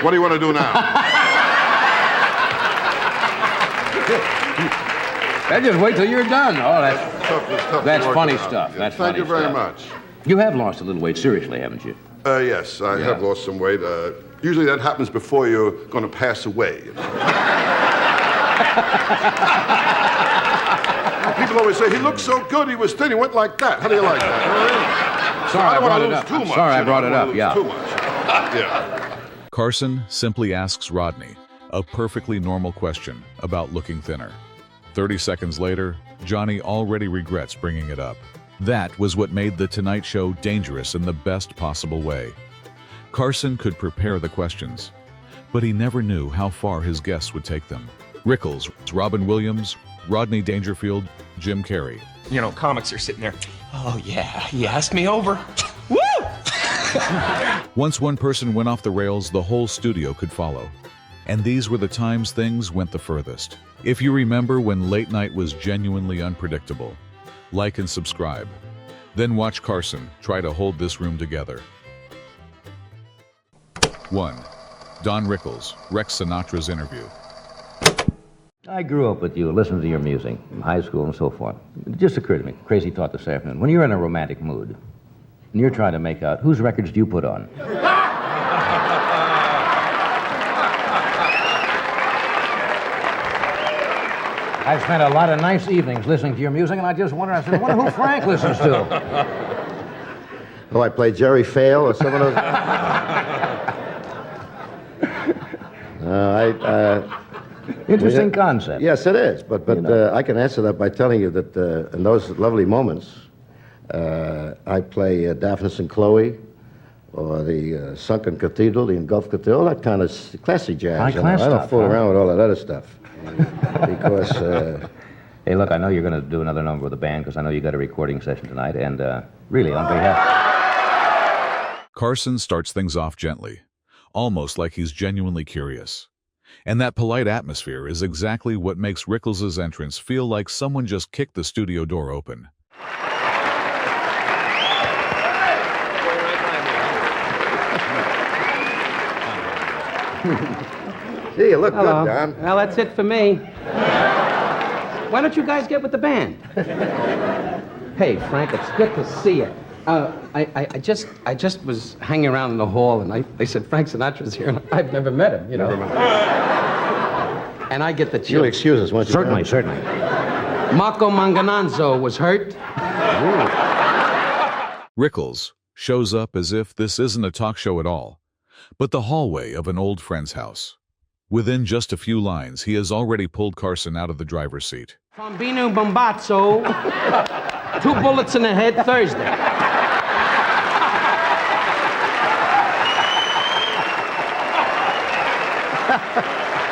What do you want to do now? Just wait till you're done. Oh, Tough that's to work funny it out. stuff. That's Thank funny you very stuff. much. You have lost a little weight, seriously, haven't you? Yes, I have lost some weight. Usually that happens before you're going to pass away. You know? People always say, he looked so good, he was thin, he went like that. How do you like that? Sorry, I brought it up. Too much, Sorry, I brought it up, yeah. Too much. Yeah. Carson simply asks Rodney a perfectly normal question about looking thinner. 30 seconds later, Johnny already regrets bringing it up. That was what made The Tonight Show dangerous in the best possible way. Carson could prepare the questions, but he never knew how far his guests would take them. Rickles, Robin Williams, Rodney Dangerfield, Jim Carrey. You know, comics are sitting there. Oh, yeah, he asked me over. Woo! Once one person went off the rails, the whole studio could follow. And these were the times things went the furthest. If you remember when late night was genuinely unpredictable, like and subscribe. Then watch Carson try to hold this room together. 1. Don Rickles, Rex Sinatra's interview. I grew up with you, listened to your music, in high school and so forth. It just occurred to me, crazy thought this afternoon. When you're in a romantic mood, and you're trying to make out, whose records do you put on? I've spent a lot of nice evenings listening to your music, and I just wonder who Frank listens to. Oh, I play Jerry Fail or some of those. Interesting concept. Yes, it is. But you know. I can answer that by telling you that in those lovely moments, I play Daphnis and Chloe, or the Sunken Cathedral, the Engulfed Cathedral, all that kind of classy jazz. High-class I don't stuff, fool around with all that other stuff. Because... Hey, look, I know you're going to do another number with the band, because I know you got a recording session tonight, and really, on behalf... Carson starts things off gently, almost like he's genuinely curious. And that polite atmosphere is exactly what makes Rickles' entrance feel like someone just kicked the studio door open. Gee, you look good, Don. Well, that's it for me. Why don't you guys get with the band? Hey, Frank, it's good to see you. I just was hanging around in the hall, and they said Frank Sinatra's here, and I've never met him, you know. And I get the chills. You'll excuse us, won't you? Certainly, certainly. Marco Mangananzo was hurt. Rickles shows up as if this isn't a talk show at all, but the hallway of an old friend's house. Within just a few lines, he has already pulled Carson out of the driver's seat. Bambino Bombazzo, 2 bullets in the head Thursday.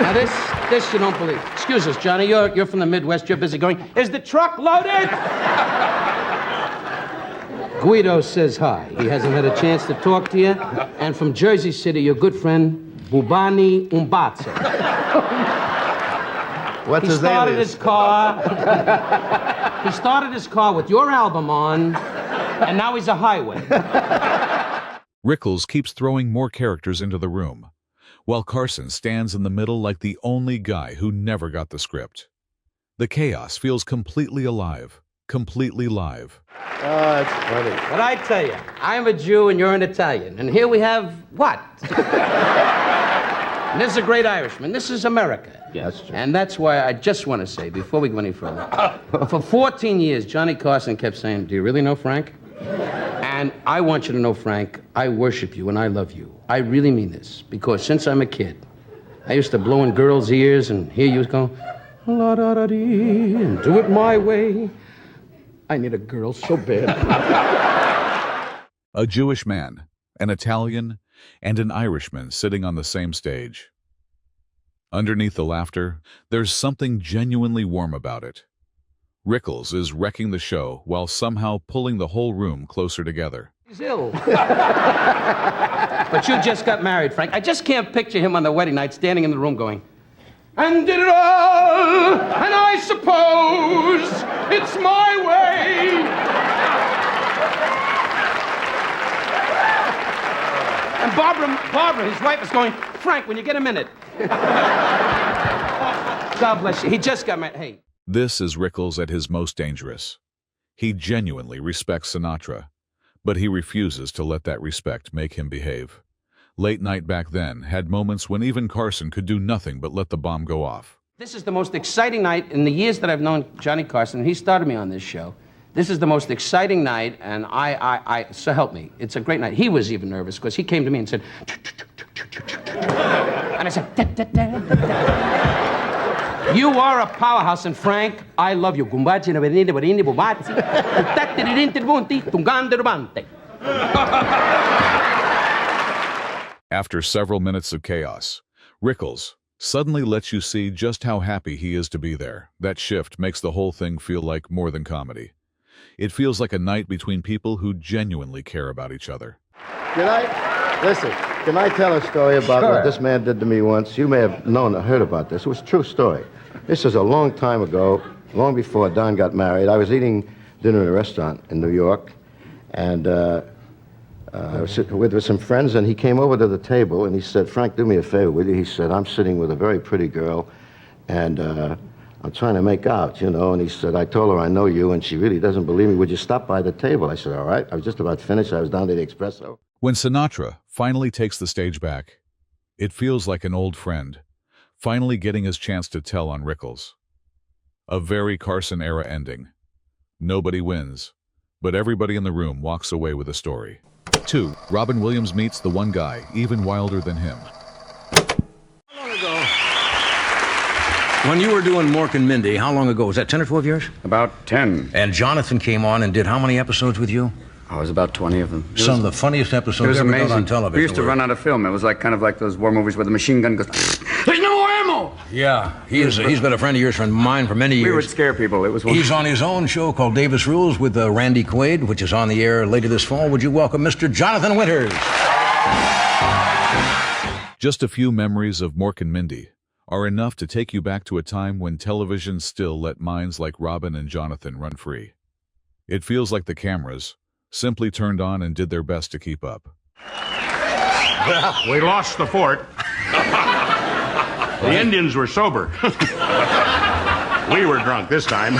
Now this you don't believe. Excuse us, Johnny, you're from the Midwest, you're busy going, is the truck loaded? Guido says hi. He hasn't had a chance to talk to you. And from Jersey City, your good friend, Bubani Umbazzo. What's his name? He started his car with your album on, and now he's a highway. Rickles keeps throwing more characters into the room, while Carson stands in the middle like the only guy who never got the script. The chaos feels completely alive, completely live. Oh, that's funny. But I tell you, I'm a Jew and you're an Italian, and here we have what? And this is a great Irishman. This is America. Yes, sir. And that's why I just want to say, before we go any further, for 14 years, Johnny Carson kept saying, do you really know Frank? And I want you to know, Frank, I worship you and I love you. I really mean this, because since I'm a kid, I used to blow in girls' ears and hear you go, la-da-da-dee, and do it my way. I need a girl so bad. A Jewish man, an Italian, and an Irishman sitting on the same stage. Underneath the laughter, there's something genuinely warm about it. Rickles is wrecking the show while somehow pulling the whole room closer together. He's ill. But you just got married, Frank. I just can't picture him on the wedding night standing in the room going, and did it all, and I suppose it's my way. And Barbara, his wife, is going, Frank, when you get a minute. God bless you. He just got married. Hey. This is Rickles at his most dangerous. He genuinely respects Sinatra, but he refuses to let that respect make him behave. Late night back then had moments when even Carson could do nothing but let the bomb go off. This is the most exciting night in the years that I've known Johnny Carson. He started me on this show. This is the most exciting night, and so help me, it's a great night. He was even nervous because he came to me and said, and I said, you are a powerhouse, and Frank, I love you. After several minutes of chaos, Rickles suddenly lets you see just how happy he is to be there. That shift makes the whole thing feel like more than comedy. It feels like a night between people who genuinely care about each other. Can I tell a story about what this man did to me once? You may have heard about this. It was a true story. This is a long time ago, long before Don got married. I was eating dinner in a restaurant in New York, and I was sitting with some friends, and he came over to the table, and he said, Frank, do me a favor, will you? He said, I'm sitting with a very pretty girl, and I'm trying to make out, you know, and he said, I told her I know you, and she really doesn't believe me. Would you stop by the table? I said, all right. I was just about finished. I was down to the espresso. When Sinatra finally takes the stage back, it feels like an old friend, finally getting his chance to tell on Rickles. A very Carson-era ending. Nobody wins, but everybody in the room walks away with a story. 2. Robin Williams meets the one guy even wilder than him. When you were doing Mork and Mindy, how long ago? Was that 10 or 12 years? About 10. And Jonathan came on and did how many episodes with you? Oh, it was about 20 of them. Some of the funniest episodes ever done on television. We used to run out of film. It was kind of like those war movies where the machine gun goes, there's no more ammo! Yeah, he's been a friend of yours, friend of mine for many years. We would scare people. It was He's on his own show called Davis Rules with Randy Quaid, which is on the air later this fall. Would you welcome Mr. Jonathan Winters? Just a few memories of Mork and Mindy are enough to take you back to a time when television still let minds like Robin and Jonathan run free. It feels like the cameras simply turned on and did their best to keep up. We lost the fort. The Indians were sober. We were drunk this time.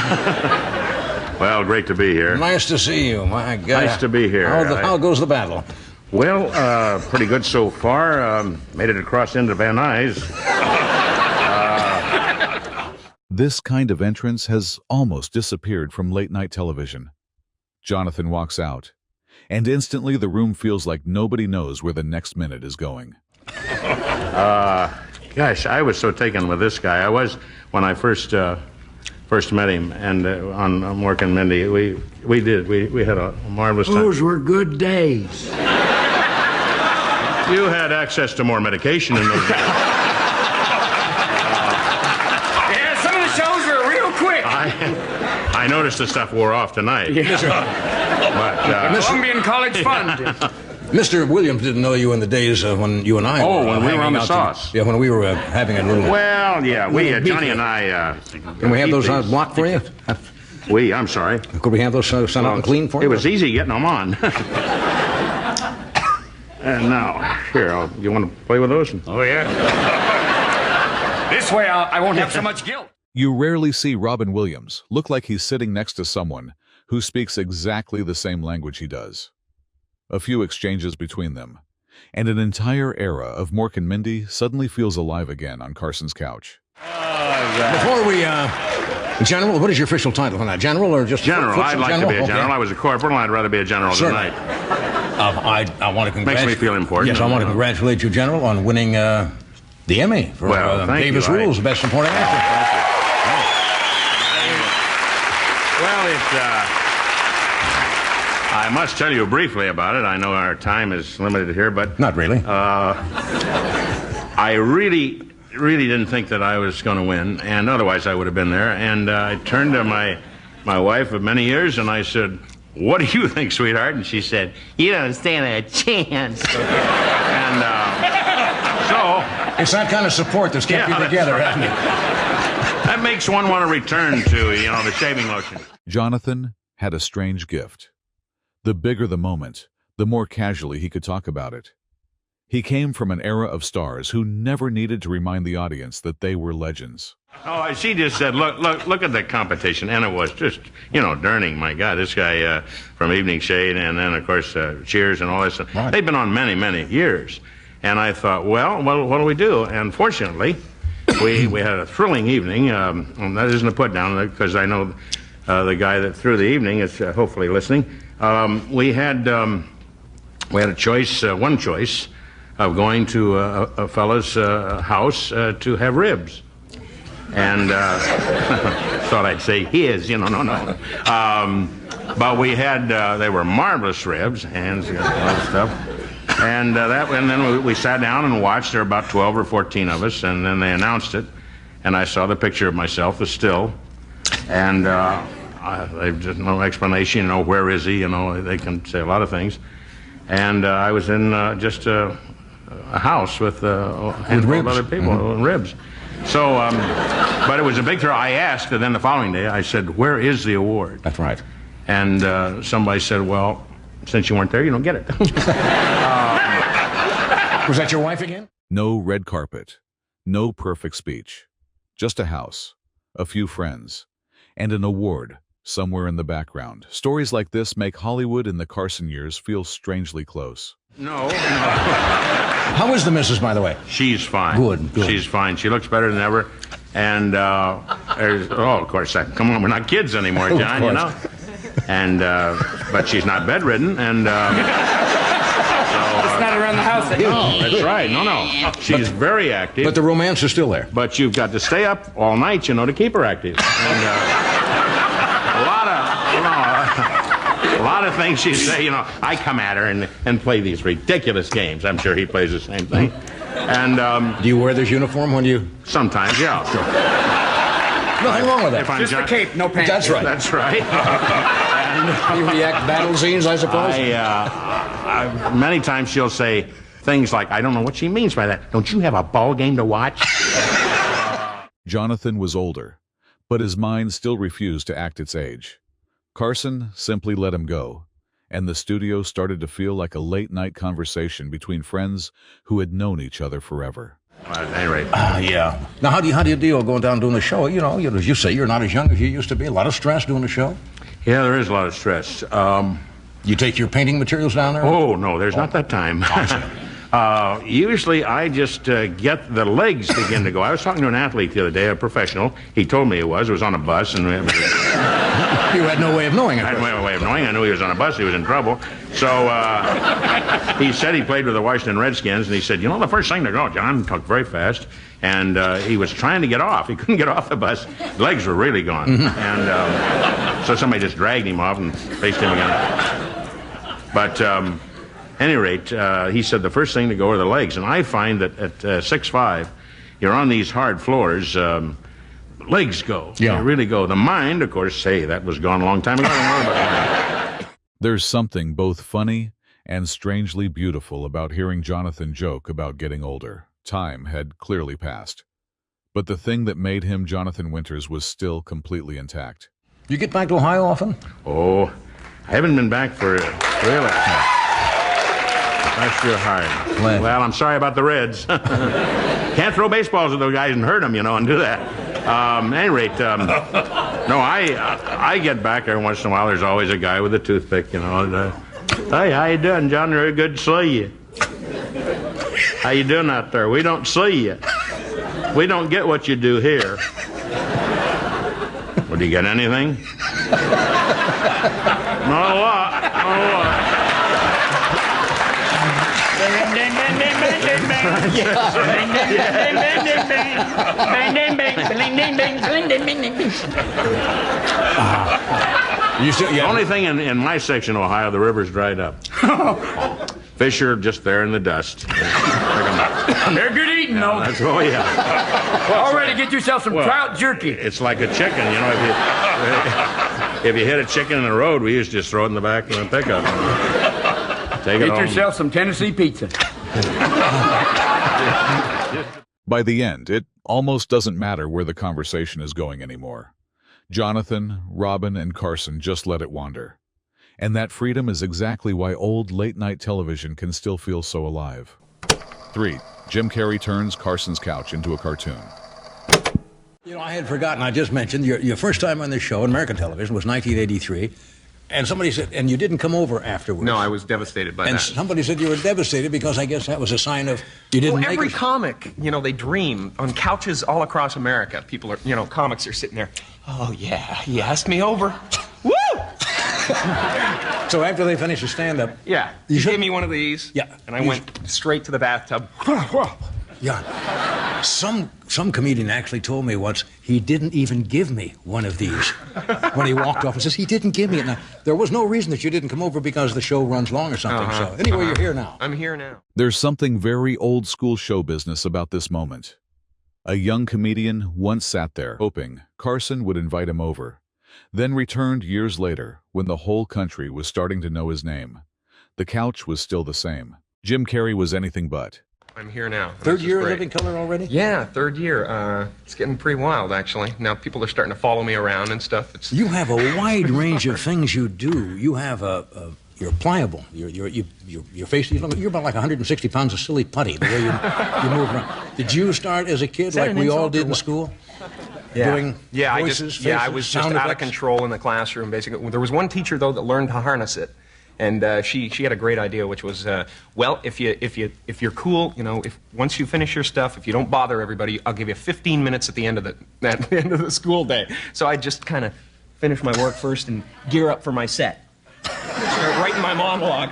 Well, great to be here. Nice to see you, my God. Nice to be here. How goes the battle? Well, pretty good so far. Made it across into Van Nuys. This kind of entrance has almost disappeared from late-night television. Jonathan walks out, and instantly the room feels like nobody knows where the next minute is going. Gosh, I was so taken with this guy. I was when I first met him, and on Mork and Mindy, we had a marvelous time. Those were good days. You had access to more medication in those days. Yeah, some of the shows were real quick. I noticed the stuff wore off tonight. Yeah. But, Columbian College Fund. Mr. Williams didn't know you in the days when you and I were when we were on the out sauce. Yeah, when we were having a little... Well, yeah, Johnny and I... Can we have those blocked for you? I'm sorry. Could we have those sent out and clean for you? It was easy getting them on. And now, here, you want to play with those? Oh, yeah. This way I won't have so much guilt. You rarely see Robin Williams look like he's sitting next to someone who speaks exactly the same language he does. A few exchanges between them, and an entire era of Mork and Mindy suddenly feels alive again on Carson's couch. Before we, General, what is your official title on that? General or just... General. I'd like to be a general. Okay. I was a corporal, and I'd rather be a general tonight. I want to congratulate... Makes me feel important. Yes, I want to congratulate you, General, on winning the Emmy for Davis Rules, the Best Supporting Actor. Well, I must tell you briefly about it. I know our time is limited here, but... Not really. I really didn't think that I was going to win, and otherwise I would have been there. And I turned to my wife of many years, and I said, what do you think, sweetheart? And she said, you don't stand a chance. And so... It's that kind of support that's kept you together, hasn't it? That makes one want to return to, the shaving lotion. Jonathan had a strange gift. The bigger the moment, the more casually he could talk about it. He came from an era of stars who never needed to remind the audience that they were legends. Oh, she just said, look at the competition. And it was just, Durning, my God, this guy from Evening Shade, and then, of course, Cheers and all this stuff. Right. They've been on many, many years. And I thought, well, what do we do? And fortunately, we had a thrilling evening. And that isn't a put down, because I know the guy that threw the evening is hopefully listening. We had a choice, one choice, of going to a fellow's house to have ribs. And thought I'd say his, no. But we had, they were marvelous ribs, hands, all that stuff. And then we sat down and watched. There were about 12 or 14 of us, and then they announced it. And I saw the picture of myself, the still. And there's no explanation, where is he? They can say a lot of things. And I was in just a house with a handful of other people, ribs. So, but it was a big thrill. I asked, and then the following day, I said, where is the award? That's right. And somebody said, well, since you weren't there, you don't get it. Was that your wife again? No red carpet, no perfect speech, just a house, a few friends, and an award somewhere in the background. Stories like this make Hollywood in the Carson years feel strangely close. No. How is the missus, by the way? She's fine. Good. She's fine. She looks better than ever. And of course, come on, we're not kids anymore, John, And but she's not bedridden, and It's not around the house. No, that's right. No. She's very active. But the romance is still there. But you've got to stay up all night, to keep her active. And a lot of things she say, I come at her and play these ridiculous games. I'm sure he plays the same thing. And do you wear this uniform when you? Sometimes, yeah. Sure. Nothing wrong with that. Just the cape, no pants. That's right. That's right. You react battle scenes, I suppose? Many times she'll say things like, I don't know what she means by that. Don't you have a ball game to watch? Jonathan was older, but his mind still refused to act its age. Carson simply let him go, and the studio started to feel like a late-night conversation between friends who had known each other forever. At any rate. Yeah. Now, how do you deal going down doing the show? As you say, you're not as young as you used to be. A lot of stress doing the show. Yeah, there is a lot of stress. You take your painting materials down there? Oh, no, there's not that time. Usually I just get the legs begin to go. I was talking to an athlete the other day, a professional. He told me it was on a bus. And you had no way of knowing it. I had no way of knowing. I knew he was on a bus. He was in trouble. So he said he played with the Washington Redskins, and he said, the first thing to go, John talked very fast, and he was trying to get off. He couldn't get off the bus. Legs were really gone. And so somebody just dragged him off and faced him again. But any rate, he said the first thing to go are the legs. And I find that at 6'5", you're on these hard floors, legs go. Yeah. They really go. The mind, of course, that was gone a long time ago. I don't know about that. There's something both funny and strangely beautiful about hearing Jonathan joke about getting older. Time had clearly passed. But the thing that made him Jonathan Winters was still completely intact. You get back to Ohio often? Oh, I haven't been back for really. Last year hard. Well, I'm sorry about the Reds. Can't throw baseballs at those guys and hurt them, and do that. At any rate, no, I get back every once in a while. There's always a guy with a toothpick, hey, how you doing, John? Very good to see you. How you doing out there? We don't see you. We don't get what you do here. Well, do you get anything? Not a lot. Not a lot. The only thing in my section of Ohio, the river's dried up. Fish are just there in the dust. They're good eating, though. That's Already get yourself some trout jerky. It's like a chicken, if you hit a chicken in the road, we used to just throw it in the back of the pickup. Take it home. Get yourself some Tennessee pizza. By the end, it almost doesn't matter where the conversation is going anymore. Jonathan, Robin, and Carson just let it wander. And that freedom is exactly why old late-night television can still feel so alive. 3. Jim Carrey turns Carson's couch into a cartoon. You know, I had forgotten, I just mentioned, your first time on this show in American television was 1983, and somebody said, and you didn't come over afterwards. No, I was devastated by that. And somebody said you were devastated because I guess that was a sign of you didn't make every it. comic, you know, they dream on couches all across America. People are, you know, comics are sitting there. Oh, yeah, he asked me over. Woo! So after they finished the stand-up... Yeah, he gave me one of these. Yeah. And I went straight to the bathtub. Yeah. Some comedian actually told me once he didn't even give me one of these when he walked off and says he didn't give me it. Now, there was no reason that you didn't come over because the show runs long or something. So anyway, you're here now. I'm here now. There's something very old school show business about this moment. A young comedian once sat there, hoping Carson would invite him over, then returned years later when the whole country was starting to know his name. The couch was still the same. Jim Carrey was anything but. I'm here now. Third year of Living Color already? Yeah, third year. It's getting pretty wild, actually. Now people are starting to follow me around and stuff. You have a wide range of things you do. You have you're pliable. Your face. You're about like 160 pounds of silly putty. The way you move around. Did you start as a kid like we all did in school? Yeah. Doing voices, faces, I was just out of control in the classroom, basically. There was one teacher, though, that learned to harness it. And she had a great idea, which was, well, if you're cool, you know, if once you finish your stuff, if you don't bother everybody, I'll give you 15 minutes at the end of the school day. So I just kind of finish my work first and gear up for my set. Start writing my monologue.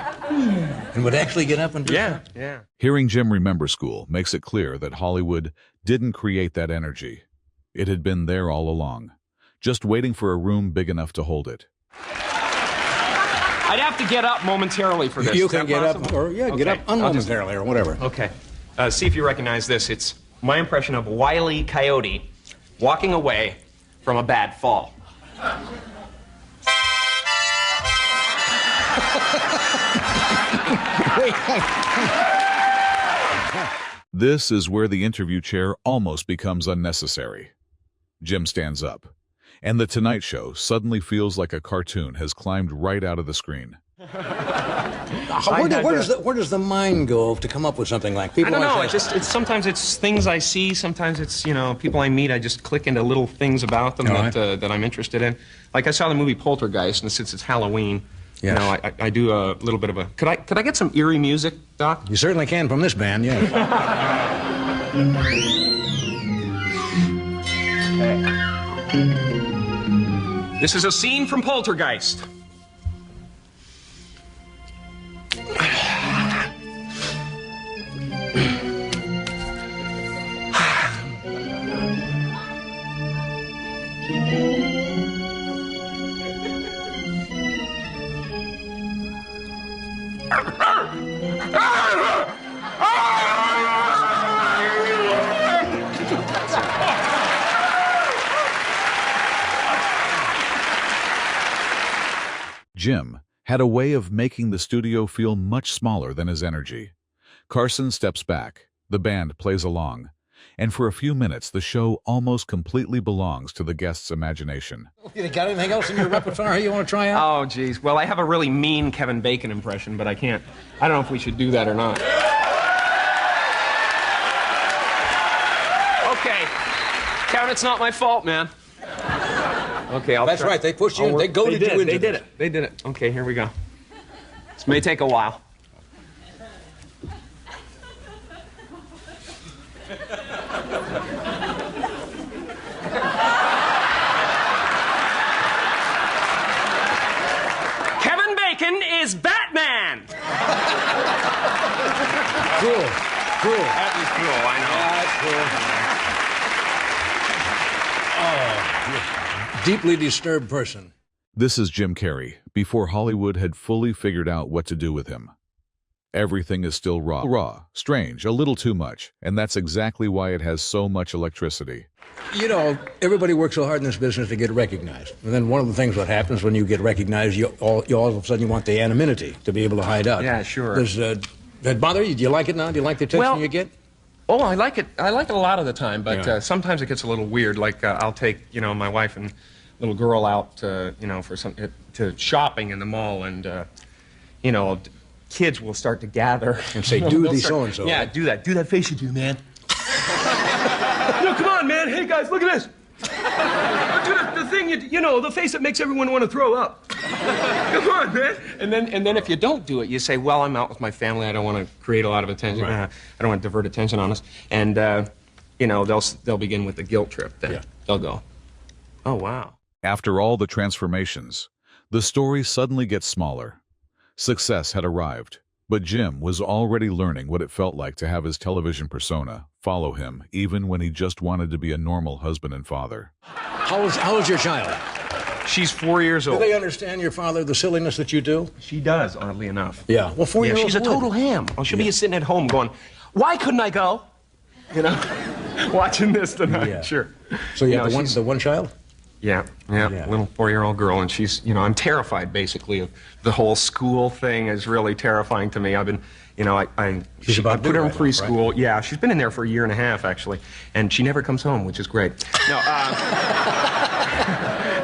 And would actually get up and do that? Yeah. Hearing Jim remember school makes it clear that Hollywood didn't create that energy. It had been there all along, just waiting for a room big enough to hold it. I'd have to get up momentarily for this. You can get up, or get up unmomentarily, or whatever. Okay. See if you recognize this. It's my impression of Wile E. Coyote walking away from a bad fall. This is where the interview chair almost becomes unnecessary. Jim stands up, and The Tonight Show suddenly feels like a cartoon has climbed right out of the screen. Where does the mind go to come up with something like people? I don't know. It's sometimes it's things I see. Sometimes it's people I meet. I just click into little things about them that I'm interested in. Like I saw the movie Poltergeist, and since it's Halloween, yes. I do a little bit of a. Could I get some eerie music, Doc? You certainly can from this band, yes. This is a scene from Poltergeist. Jim had a way of making the studio feel much smaller than his energy. Carson steps back, the band plays along, and for a few minutes the show almost completely belongs to the guest's imagination. You got anything else in your repertoire you want to try out? Oh, geez. Well, I have a really mean Kevin Bacon impression, but I can't. I don't know if we should do that or not. Okay. Kevin, it's not my fault, man. Okay, That's try. right. They pushed you in. They goaded you into They did it. They did it. Okay, here we go. This may take a while. Kevin Bacon is Batman! Cool. That was cool, I know. That's cool. Deeply disturbed person. This is Jim Carrey, before Hollywood had fully figured out what to do with him. Everything is still raw, strange, a little too much, and that's exactly why it has so much electricity. You know, everybody works so hard in this business to get recognized. And then one of the things that happens when you get recognized, you all of a sudden you want the anonymity to be able to hide out. Yeah, sure. Does that bother you? Do you like it now? Do you like the attention you get? Oh, I like it. I like it a lot of the time, but sometimes it gets a little weird. Like I'll take my wife and little girl out for to shopping in the mall, and kids will start to gather. And say, do the so-and-so. Yeah, right? do that. Do that face you do, man. No, come on, man. Hey, guys, look at this. Do the thing, you know, the face that makes everyone want to throw up. Come on, man. And then if you don't do it, you say, well, I'm out with my family. I don't want to create a lot of attention. Right. I don't want to divert attention on us. And, you know, they'll begin with the guilt trip. Then Yeah. they'll go, oh, wow. After all the transformations, the story suddenly gets smaller. Success had arrived, but Jim was already learning what it felt like to have his television persona follow him even when he just wanted to be a normal husband and father. How old's your child? She's 4 years Do old. they understand your father, the silliness that you do? She does, oddly enough. Yeah. Well, 4 years old. She's a total ham. Oh, she'll be sitting at home going, why couldn't I go? You know, watching this tonight. Yeah. Sure. So you know, have she's- the one child? Yeah, little 4-year-old girl, and she's, you know, I'm terrified, basically, of the whole school thing is really terrifying to me. I've been, you know, I put her in preschool. Right? Yeah, she's been in there for a year and a half, actually, and she never comes home, which is great. No,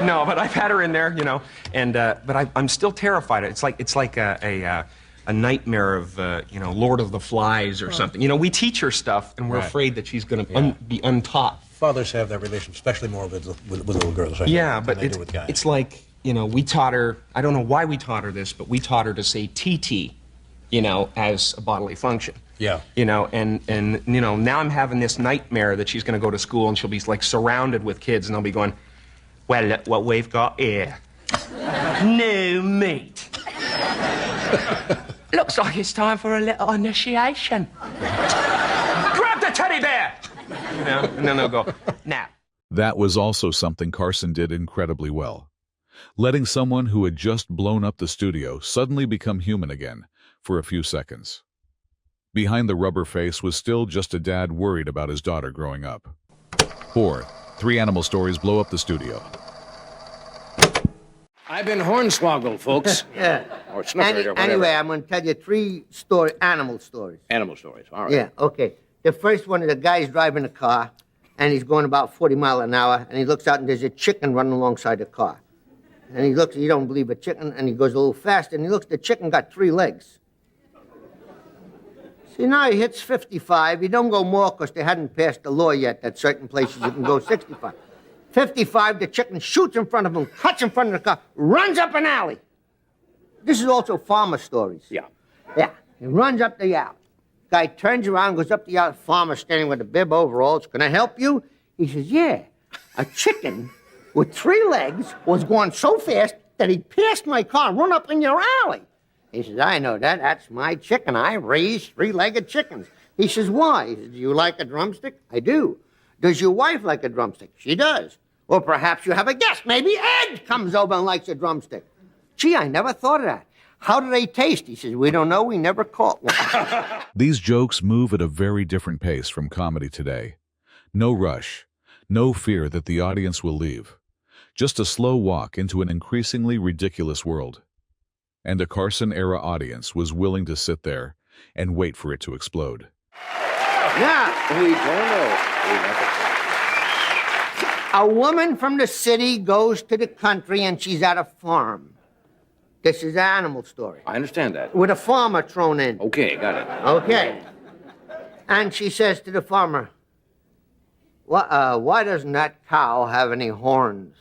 no, but I've had her in there, you know, and, but I'm still terrified. It's like a nightmare of, you know, Lord of the Flies or something. You know, we teach her stuff, and we're afraid that she's going to be untaught. Fathers have that relationship, especially more with little girls. I Yeah, think, but than they do with guys. it's like, you know, we taught her, I don't know why we taught her this, but we taught her to say TT, you know, as a bodily function. Yeah. You know, and you know, now I'm having this nightmare that she's going to go to school and she'll be, like, surrounded with kids, and they'll be going, well, look what we've got here. New meat. Looks like it's time for a little initiation. Grab the teddy bear! You know, and then they'll go, now. That was also something Carson did incredibly well. Letting someone who had just blown up the studio suddenly become human again for a few seconds. Behind the rubber face was still just a dad worried about his daughter growing up. 4. 3 animal stories blow up the studio. I've been hornswoggled, folks. Yeah. Or snookered or whatever. Anyway, I'm going to tell you 3 animal stories. Animal stories, all right. Yeah, okay. The first one is a guy's driving a car, and he's going about 40 miles an hour, and he looks out, and there's a chicken running alongside the car. And he looks, you don't believe a chicken, and he goes a little faster, and he looks, the chicken got 3 legs. See, now he hits 55. He don't go more because they hadn't passed the law yet that certain places you can go 65. 55, the chicken shoots in front of him, cuts in front of the car, runs up an alley. This is also farmer stories. Yeah. Yeah, he runs up the alley. Guy turns around, goes up the alley. Farmer standing with a bib overalls. Can I help you? He says, yeah. A chicken with 3 legs was going so fast that he passed my car and run up in your alley. He says, I know that. That's my chicken. I raise 3-legged chickens. He says, why? He says, do you like a drumstick? I do. Does your wife like a drumstick? She does. Or perhaps you have a guest. Maybe Ed comes over and likes a drumstick. Gee, I never thought of that. How do they taste? He says, we don't know. We never caught one. These jokes move at a very different pace from comedy today. No rush, no fear that the audience will leave. Just a slow walk into an increasingly ridiculous world. And a Carson-era audience was willing to sit there and wait for it to explode. Now, We don't know. a woman from the city goes to the country and she's at a farm. This is an animal story. I understand that. With a farmer thrown in. Okay, got it. Okay. And she says to the farmer, why doesn't that cow have any horns?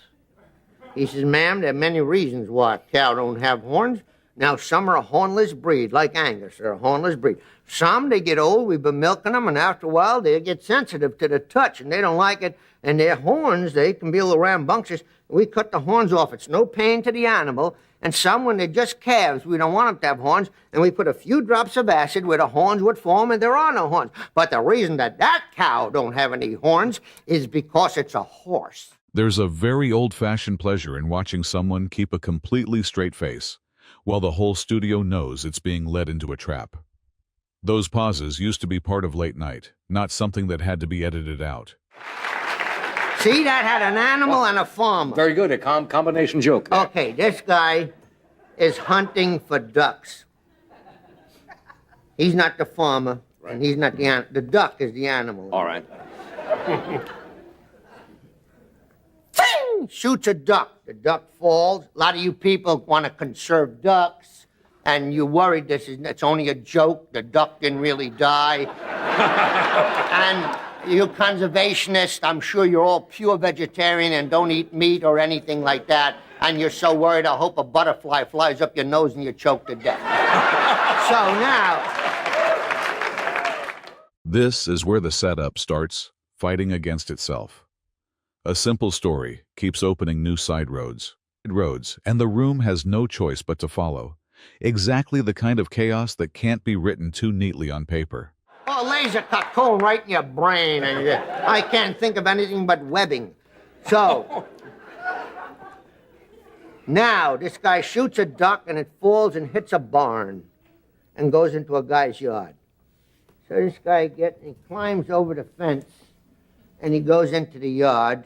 He says, ma'am, there are many reasons why a cow don't have horns. Now, some are a hornless breed, like Angus. They're a hornless breed. Some, they get old, we've been milking them, and after a while, they get sensitive to the touch, and they don't like it. And their horns, they can be a little rambunctious. We cut the horns off. It's no pain to the animal. And some, when they're just calves, we don't want them to have horns, and we put a few drops of acid where the horns would form, and there are no horns. But the reason that cow don't have any horns is because it's a horse. There's a very old-fashioned pleasure in watching someone keep a completely straight face, while the whole studio knows it's being led into a trap. Those pauses used to be part of late night, not something that had to be edited out. See, that had an animal and a farmer. Very good, a combination joke there. Okay, this guy is hunting for ducks. He's not the farmer, and he's not the animal. The duck is the animal. All right. Shoots a duck. The duck falls. A lot of you people want to conserve ducks. and you're worried it's only a joke, the duck didn't really die. And you conservationists, I'm sure you're all pure vegetarian and don't eat meat or anything like that, and you're so worried, I hope a butterfly flies up your nose and you're choked to death. So now... This is where the setup starts fighting against itself. A simple story keeps opening new side roads, and the room has no choice but to follow. Exactly the kind of chaos that can't be written too neatly on paper. Oh, laser cut cone right in your brain, and I can't think of anything but webbing. So, now this guy shoots a duck and it falls and hits a barn and goes into a guy's yard. So this guy he climbs over the fence and he goes into the yard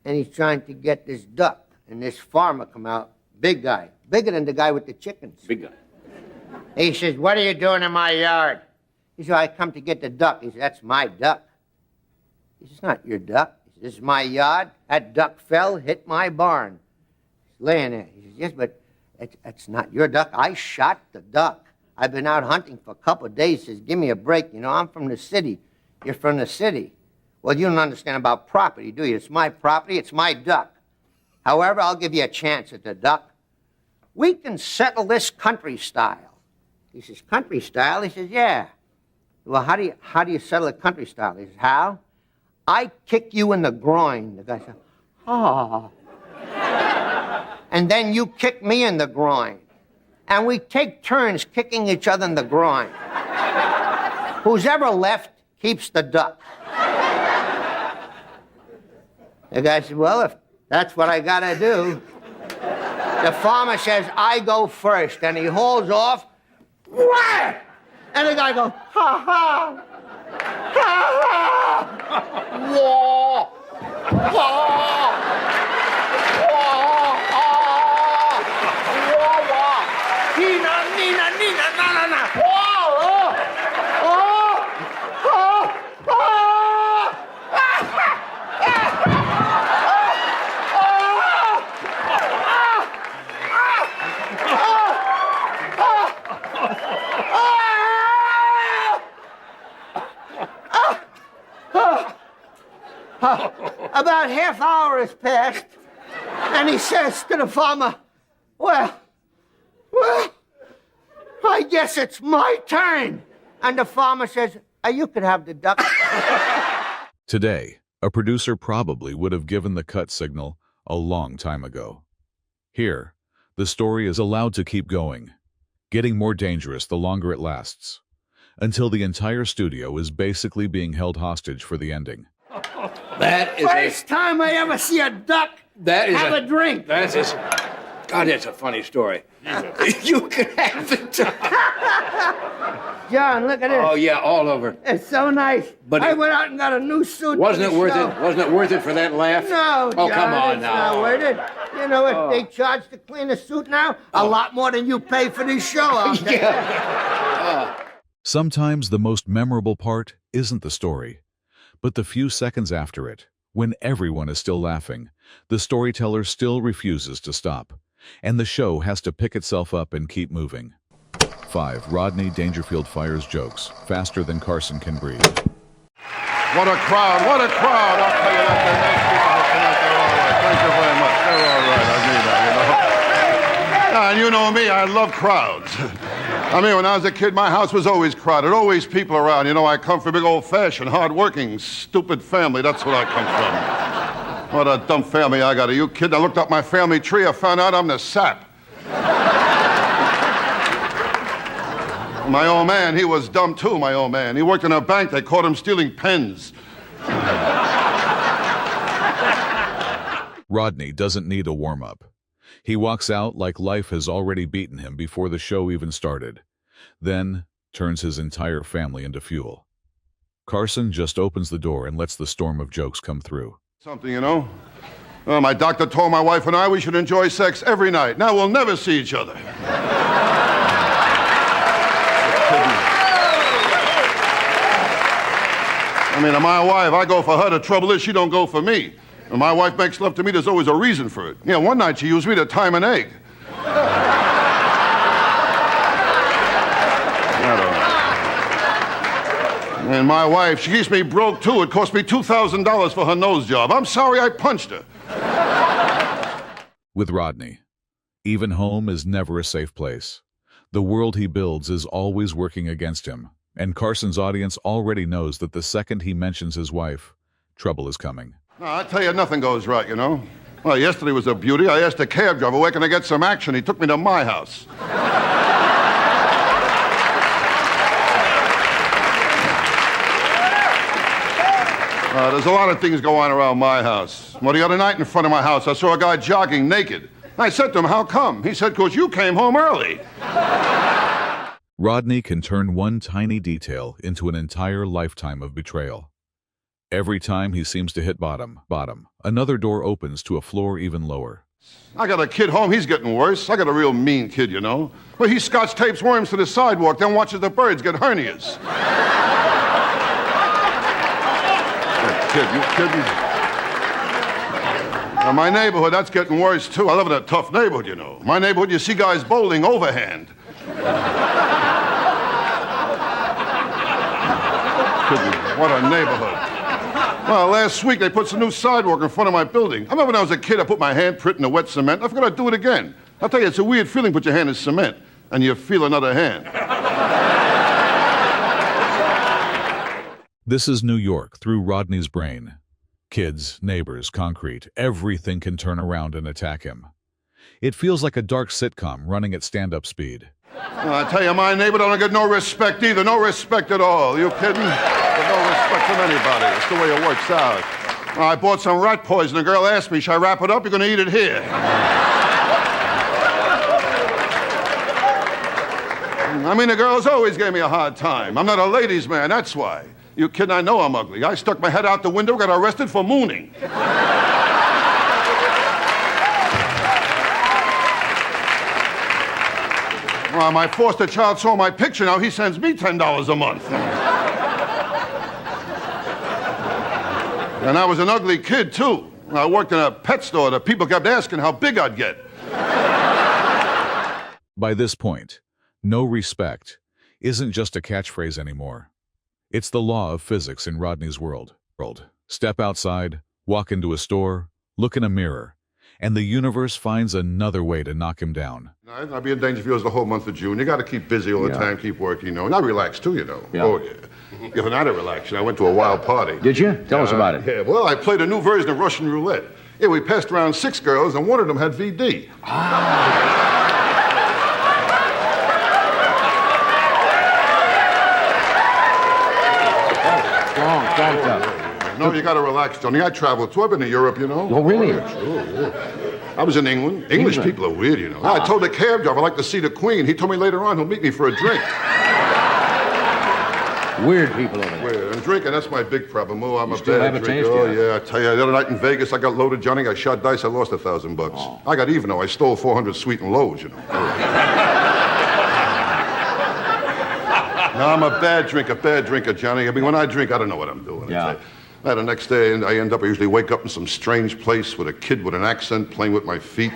and he's trying to get this duck. And this farmer come out, big guy, bigger than the guy with the chickens. Big guy. He says, "What are you doing in my yard?" He said, "I come to get the duck." He said, "That's my duck." He says, "It's not your duck." He says, "This is my yard. That duck fell, hit my barn." He's laying there. He says, "Yes, but it's not your duck. I shot the duck. I've been out hunting for a couple of days." He says, "Give me a break. You know, I'm from the city. You're from the city. Well, you don't understand about property, do you? It's my property. It's my duck. However, I'll give you a chance at the duck. We can settle this country style." He says, "Country style?" He says, "Yeah." "Well, how do you settle a country style?" He says, "How? I kick you in the groin." The guy said, "Oh." "And then you kick me in the groin. And we take turns kicking each other in the groin. Who's ever left keeps the duck." The guy said, "Well, if that's what I gotta do." The farmer says, "I go first," and he hauls off. Wham! And the guy goes, "Ha ha! Ha ha! Whoa! Whoa! Nina, Nina, Nina, na, na, na. Whoa! Oh! Oh! Oh! Oh! About half hour has passed, and he says to the farmer, well, I guess it's my turn." And the farmer says, "You could have the duck." Today, a producer probably would have given the cut signal a long time ago. Here, the story is allowed to keep going, getting more dangerous the longer it lasts, until the entire studio is basically being held hostage for the ending. That is First time I ever see a duck have a drink. God, that's a funny story. You can have it. John, look at this. Oh, yeah, all over. It's so nice. But I went out and got a new suit. Wasn't for it the worth show. it? Wasn't it worth it for that laugh? No, Oh, John, come on it's now. not worth it. You know what they charge to clean a suit now? A lot more than you pay for this show. I'll tell you. Sometimes the most memorable part isn't the story, but the few seconds after it, when everyone is still laughing, the storyteller still refuses to stop, and the show has to pick itself up and keep moving. 5. Rodney Dangerfield fires jokes faster than Carson can breathe. What a crowd, what a crowd. I'll tell you that. They're nice people tonight. They're all right. Thank you very much. They're all right. I mean that, you know. And you know me, I love crowds. I mean, when I was a kid, my house was always crowded, always people around. You know, I come from a big old-fashioned, hard-working, stupid family. That's what I come from. What a dumb family I got. Are you kidding? I looked up my family tree. I found out I'm the sap. My old man, he was dumb too, my old man. He worked in a bank. They caught him stealing pens. Rodney doesn't need a warm-up. He walks out like life has already beaten him before the show even started, then turns his entire family into fuel. Carson just opens the door and lets the storm of jokes come through. Something, you know. My doctor told my wife and I we should enjoy sex every night. Now we'll never see each other. I mean, my wife, I go for her. The trouble is she don't go for me. When my wife makes love to me, there's always a reason for it. Yeah, one night she used me to time an egg. And my wife, she keeps me broke, too. It cost me $2,000 for her nose job. I'm sorry I punched her. With Rodney, even home is never a safe place. The world he builds is always working against him, and Carson's audience already knows that the second he mentions his wife, trouble is coming. No, I tell you, nothing goes right, you know. Well, yesterday was a beauty. I asked a cab driver, where can I get some action? He took me to my house. There's a lot of things go on around my house. Well, the other night in front of my house, I saw a guy jogging naked. I said to him, how come? He said, 'cause you came home early. Rodney can turn one tiny detail into an entire lifetime of betrayal. Every time he seems to hit bottom, another door opens to a floor even lower. I got a kid home, he's getting worse. I got a real mean kid, you know. Well, he scotch tapes worms to the sidewalk, then watches the birds get hernias. Kid, you kidding? Now, my neighborhood, that's getting worse, too. I live in a tough neighborhood, you know. My neighborhood, you see guys bowling overhand. What a neighborhood. Well, last week they put some new sidewalk in front of my building. I remember when I was a kid, I put my handprint in the wet cement. I forgot I'd do it again. I'll tell you, it's a weird feeling, put your hand in cement, and you feel another hand. This is New York through Rodney's brain. Kids, neighbors, concrete, everything can turn around and attack him. It feels like a dark sitcom running at stand-up speed. I tell you, my neighbor don't get no respect either. No respect at all. You kidding? Get no respect from anybody. That's the way it works out. I bought some rat poison. The girl asked me, should I wrap it up? You're going to eat it here. I mean, the girls always gave me a hard time. I'm not a ladies' man, that's why. You kidding? I know I'm ugly. I stuck my head out the window, got arrested for mooning. Well, my foster child saw my picture. Now he sends me $10 a month. And I was an ugly kid, too. I worked in a pet store. The people kept asking how big I'd get. By this point, no respect isn't just a catchphrase anymore. It's the law of physics in Rodney's world. Step outside, walk into a store, look in a mirror, and the universe finds another way to knock him down. I'll be in Dangerfield the whole month of June. You got to keep busy all the time, keep working, you know. And I relax, too, you know. Yeah. Oh, yeah. If not a relax, I went to a wild party. Did you? Tell us about it. Yeah, well, I played a new version of Russian roulette. Yeah, we passed around 6 girls, and one of them had VD. No, you got to relax, Johnny. I traveled too. I've been to Europe, you know. Oh, really? Sure. I was in England. English people are weird, you know. I told the cab driver I'd like to see the Queen. He told me later on he'll meet me for a drink. Weird people over there. Weird. And drinking, that's my big problem. Oh, I'm a still bad have a drinker. taste, Oh, yeah. yeah. I tell you, the other night in Vegas, I got loaded, Johnny. I shot dice. I lost $1,000. Oh. I got even, though. I stole 400 sweet and lows, you know. No, I'm a bad drinker, Johnny. I mean, when I drink, I don't know what I'm doing. Yeah. The next day, I usually wake up in some strange place with a kid with an accent playing with my feet.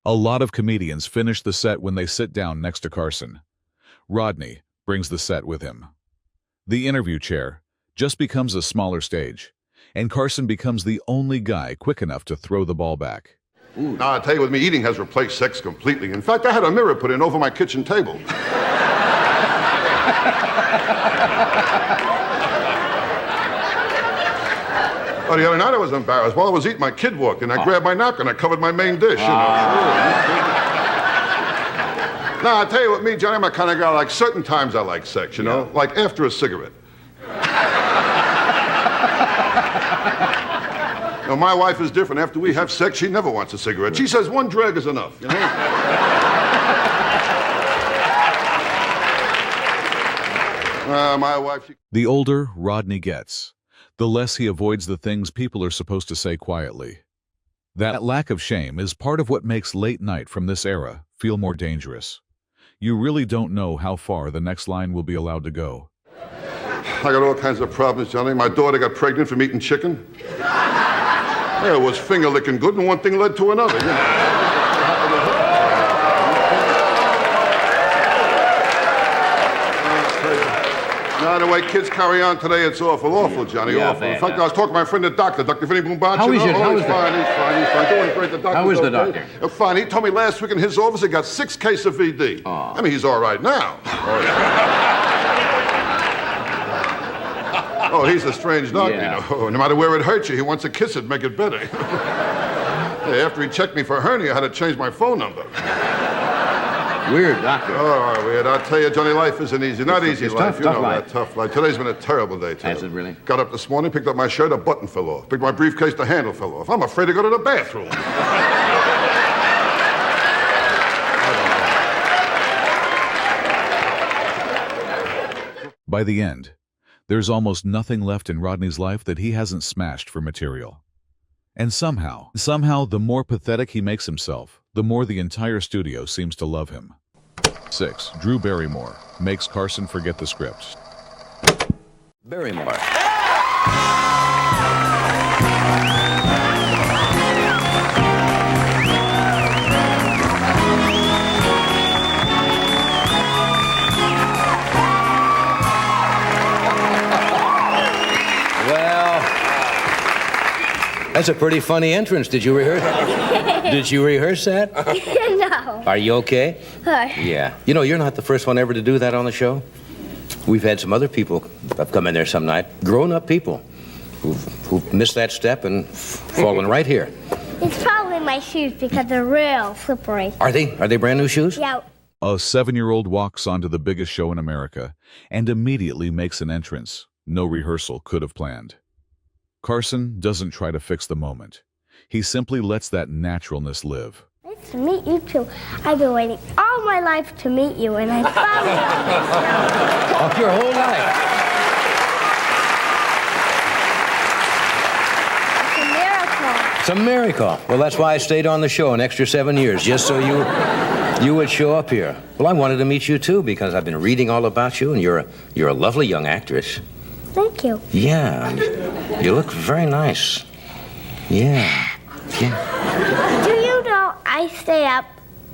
A lot of comedians finish the set when they sit down next to Carson. Rodney brings the set with him. The interview chair just becomes a smaller stage, and Carson becomes the only guy quick enough to throw the ball back. Now, I tell you, with me, eating has replaced sex completely. In fact, I had a mirror put in over my kitchen table. Oh, the other night I was embarrassed. While I was eating, my kid walked in. I grabbed my napkin. I covered my main dish, you know. Now, I tell you what, me, Johnny, I'm a kind of guy, like, certain times I like sex, you know? Like after a cigarette. No, my wife is different. After we have sex, she never wants a cigarette. She says one drag is enough, you know? My wife... The older Rodney gets, the less he avoids the things people are supposed to say quietly. That lack of shame is part of what makes late night from this era feel more dangerous. You really don't know how far the next line will be allowed to go. I got all kinds of problems, Johnny. My daughter got pregnant from eating chicken. Yeah, it was finger-licking good, and one thing led to another, you know. Now, the way kids carry on today, it's awful, Johnny, Yeah, awful. In man. fact, I was talking to my friend, the doctor, Dr. Vinny Boombachi. How is it? How He's is fine, he's fine. Doing great. The doctor. How is the doctor? Fine. He told me last week in his office he got 6 cases of VD. Oh. I mean, he's all right now. Oh, he's a strange doctor, Yeah. you know. No matter where it hurts you, he wants to kiss it, make it better. Hey, after he checked me for hernia, I had to change my phone number. Weird, doctor. Oh, weird. I'll tell you, Johnny, life isn't easy. Not easy It's life. tough, You tough know life. that. Tough life. Today's been a terrible day, too. Has it really? Got up this morning, picked up my shirt, a button fell off. Picked my briefcase, the handle fell off. I'm afraid to go to the bathroom. By the end, there's almost nothing left in Rodney's life that he hasn't smashed for material. And somehow, the more pathetic he makes himself, the more the entire studio seems to love him. 6. Drew Barrymore makes Carson forget the script. Barrymore. Well, that's a pretty funny entrance. Did you rehearse? Did you rehearse that? No. Are you okay? Yeah. You know, you're not the first one ever to do that on the show. We've had some other people have come in there some night, grown-up people, who've missed that step and fallen right here. It's probably my shoes because they're real slippery. Are they? Are they brand new shoes? Yeah. A 7-year-old walks onto the biggest show in America and immediately makes an entrance no rehearsal could have planned. Carson doesn't try to fix the moment. He simply lets that naturalness live. Nice to meet you too. I've been waiting all my life to meet you, and I finally Of your whole life. It's a miracle. It's a miracle. Well, that's why I stayed on the show an extra 7 years, just so you would show up here. Well, I wanted to meet you too because I've been reading all about you, and you're a lovely young actress. Thank you. Yeah, you look very nice. Yeah. Do you know I stay up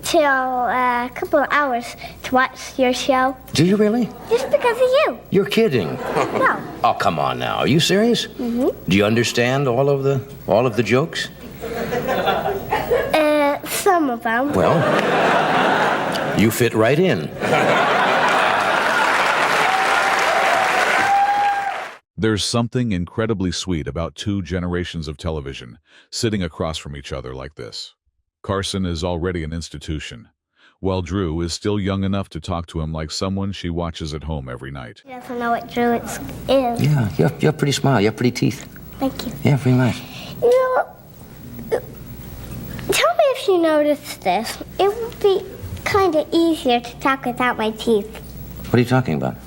till a couple of hours to watch your show? Do you really? Just because of you. You're kidding. No. Oh, come on now. Are you serious? Mm-hmm. Do you understand all of the jokes? Some of them. Well, you fit right in. There's something incredibly sweet about 2 generations of television sitting across from each other like this. Carson is already an institution, while Drew is still young enough to talk to him like someone she watches at home every night. He doesn't know what Drew is. Yeah, you have a pretty smile. You have pretty teeth. Thank you. Yeah, very nice. You know, tell me if you noticed this. It would be kind of easier to talk without my teeth. What are you talking about?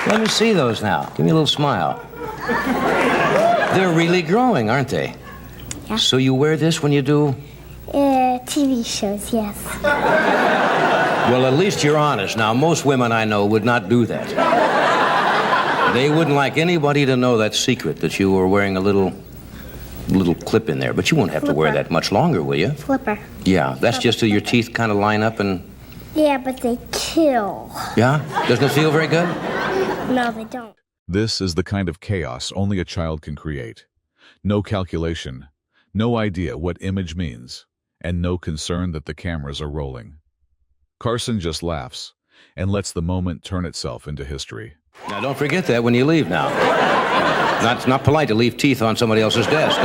Let me see those now. Give me a little smile. They're really growing, aren't they? Yeah. So you wear this when you do? TV shows, yes. Well, at least you're honest. Now, most women I know would not do that. They wouldn't like anybody to know that secret that you were wearing a little clip in there. But you won't have to wear that much longer, will you? Flipper. Yeah, that's just till your teeth kind of line up and... Yeah, but they kill. Yeah? Doesn't it feel very good? No, they don't. This is the kind of chaos only a child can create. No calculation, no idea what image means, and no concern that the cameras are rolling. Carson just laughs and lets the moment turn itself into history. Now, don't forget that when you leave now. It's not polite to leave teeth on somebody else's desk.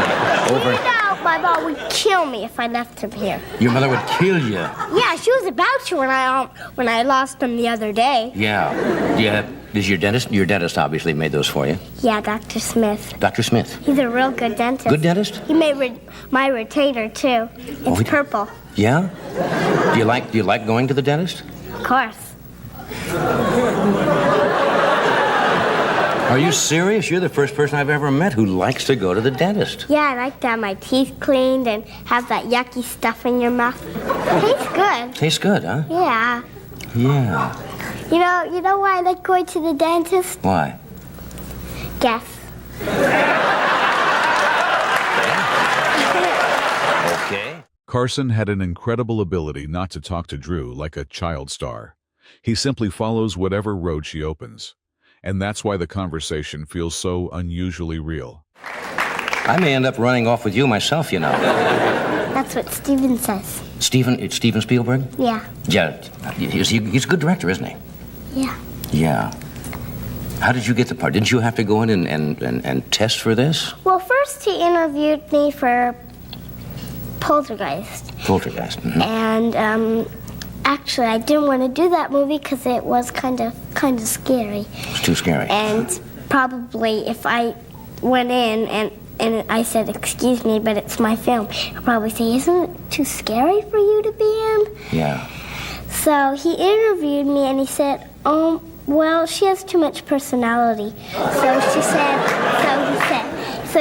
Over. No, my mom would kill me if I left him here. Your mother would kill you. Yeah, she was about to when I lost him the other day. Yeah. Is your dentist obviously made those for you? Yeah, Dr. Smith. Dr. Smith? He's a real good dentist. Good dentist? He made my retainer, too. It's purple. Yeah? Do you like going to the dentist? Of course. Are you serious? You're the first person I've ever met who likes to go to the dentist. Yeah, I like to have my teeth cleaned and have that yucky stuff in your mouth. Tastes good. Tastes good, huh? Yeah. Yeah. You know why I like going to the dentist? Why? Guess. Okay. Carson had an incredible ability not to talk to Drew like a child star. He simply follows whatever road she opens. And that's why the conversation feels so unusually real. I may end up running off with you myself, you know. That's what Steven says. It's Steven Spielberg? Yeah. Yeah. He's a good director, isn't he? Yeah. Yeah. How did you get the part? Didn't you have to go in and test for this? Well, first he interviewed me for Poltergeist. Poltergeist. Mm-hmm. And actually, I didn't want to do that movie because it was kind of scary. It was too scary. And probably if I went in and I said, "Excuse me, but it's my film," he'll probably say, "Isn't it too scary for you to be in?" Yeah. So he interviewed me and he said, well, she has too much personality. So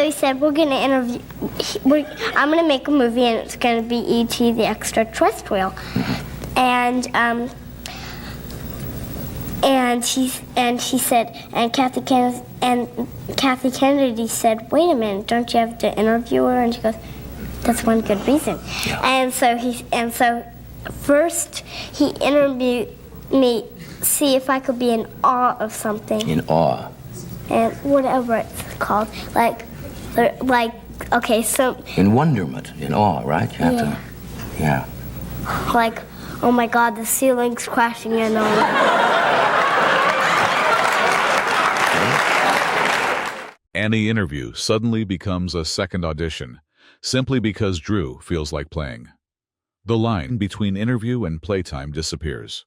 he said, we're going to interview, I'm going to make a movie and it's going to be E.T. the Extraterrestrial. And she said, and Kathy Kennedy said, wait a minute, don't you have to interview her? And she goes, that's one good reason. Yeah. And so first he interviewed me, see if I could be in awe of something. In awe. And whatever it's called, okay, so. In wonderment, in awe, right? You have to. Yeah. Like, oh my God, the ceiling's crashing in on me. Any interview suddenly becomes a second audition, simply because Drew feels like playing. The line between interview and playtime disappears.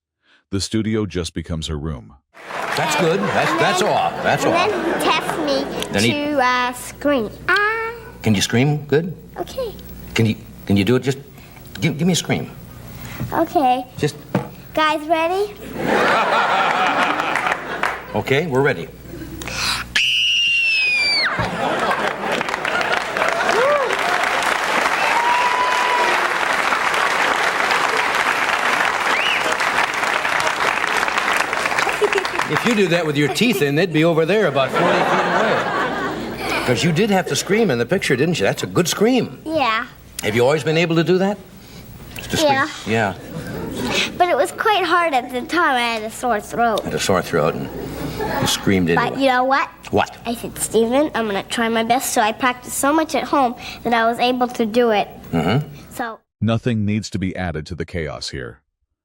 The studio just becomes her room. That's good. That's all. That's all. And then he tests me to scream. Ah. Can you scream good? Okay. Can you do it? Just give me a scream. Okay. Just. Guys, ready? Okay, we're ready. If you do that with your teeth in, they'd be over there about 40 feet away. Because you did have to scream in the picture, didn't you? That's a good scream. Yeah. Have you always been able to do that? Yeah. Yeah. But it was quite hard at the time. I had a sore throat. Had a sore throat and you screamed anyway. But you know what? What? I said, Steven, I'm going to try my best. So I practiced so much at home that I was able to do it. Mm-hmm. So. Nothing needs to be added to the chaos here.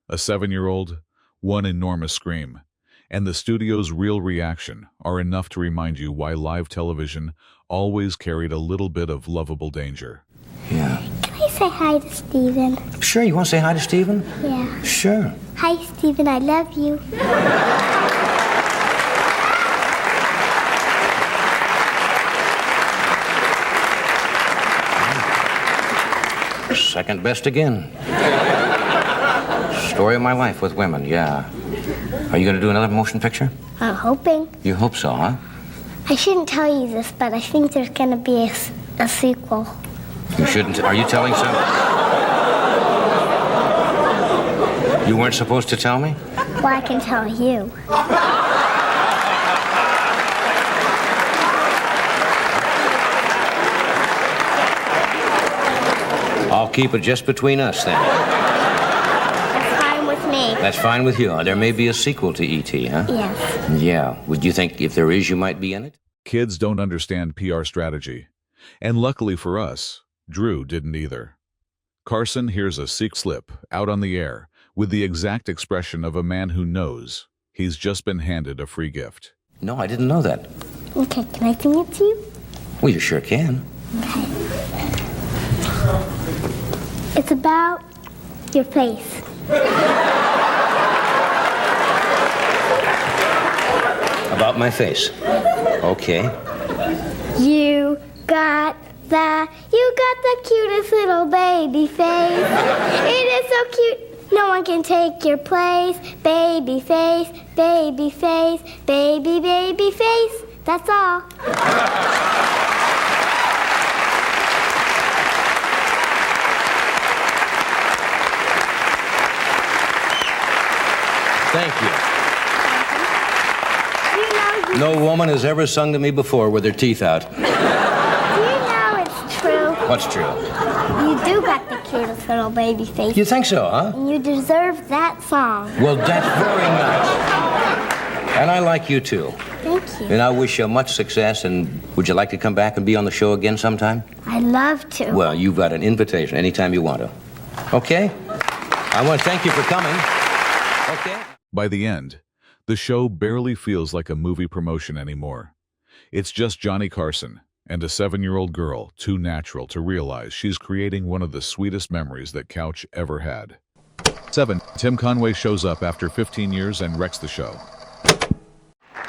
A 7-year-old, one enormous scream, and the studio's real reaction are enough to remind you why live television always carried a little bit of lovable danger. Yeah. Can I say hi to Steven? Sure, you want to say hi to Steven? Yeah. Sure. Hi, Steven, I love you. Second best again. Story of my life with women, yeah. Are you going to do another motion picture? I'm hoping. You hope so, huh? I shouldn't tell you this, but I think there's going to be a sequel. You shouldn't. Are you telling some? You weren't supposed to tell me? Well, I can tell you. I'll keep it just between us, then. That's fine with me. That's fine with you. There may be a sequel to E.T., huh? Yes. Yeah. Would you think if there is, you might be in it? Kids don't understand PR strategy. And luckily for us, Drew didn't either. Carson hears a secret slip out on the air with the exact expression of a man who knows he's just been handed a free gift. No, I didn't know that. Okay, can I sing it to you? Well, you sure can. Okay. It's about your face. About my face. Okay. You got the cutest little baby face. It is so cute. No one can take your place. Baby face, baby face, baby face, That's all. Thank you. You know, No woman has ever sung to me before with her teeth out. do you know it's true? What's true? You do got the cutest little baby face. You think so, huh? And you deserve that song. Well, that's very nice. And I like you, too. Thank you. And I wish you much success, and would you like to come back and be on the show again sometime? I'd love to. Well, you've got an invitation anytime you want to. Okay? I want to thank you for coming. Okay? By the end, the show barely feels like a movie promotion anymore. It's just Johnny Carson and a 7-year-old girl, too natural to realize she's creating one of the sweetest memories that Couch ever had. 7. Tim Conway shows up after 15 years and wrecks the show.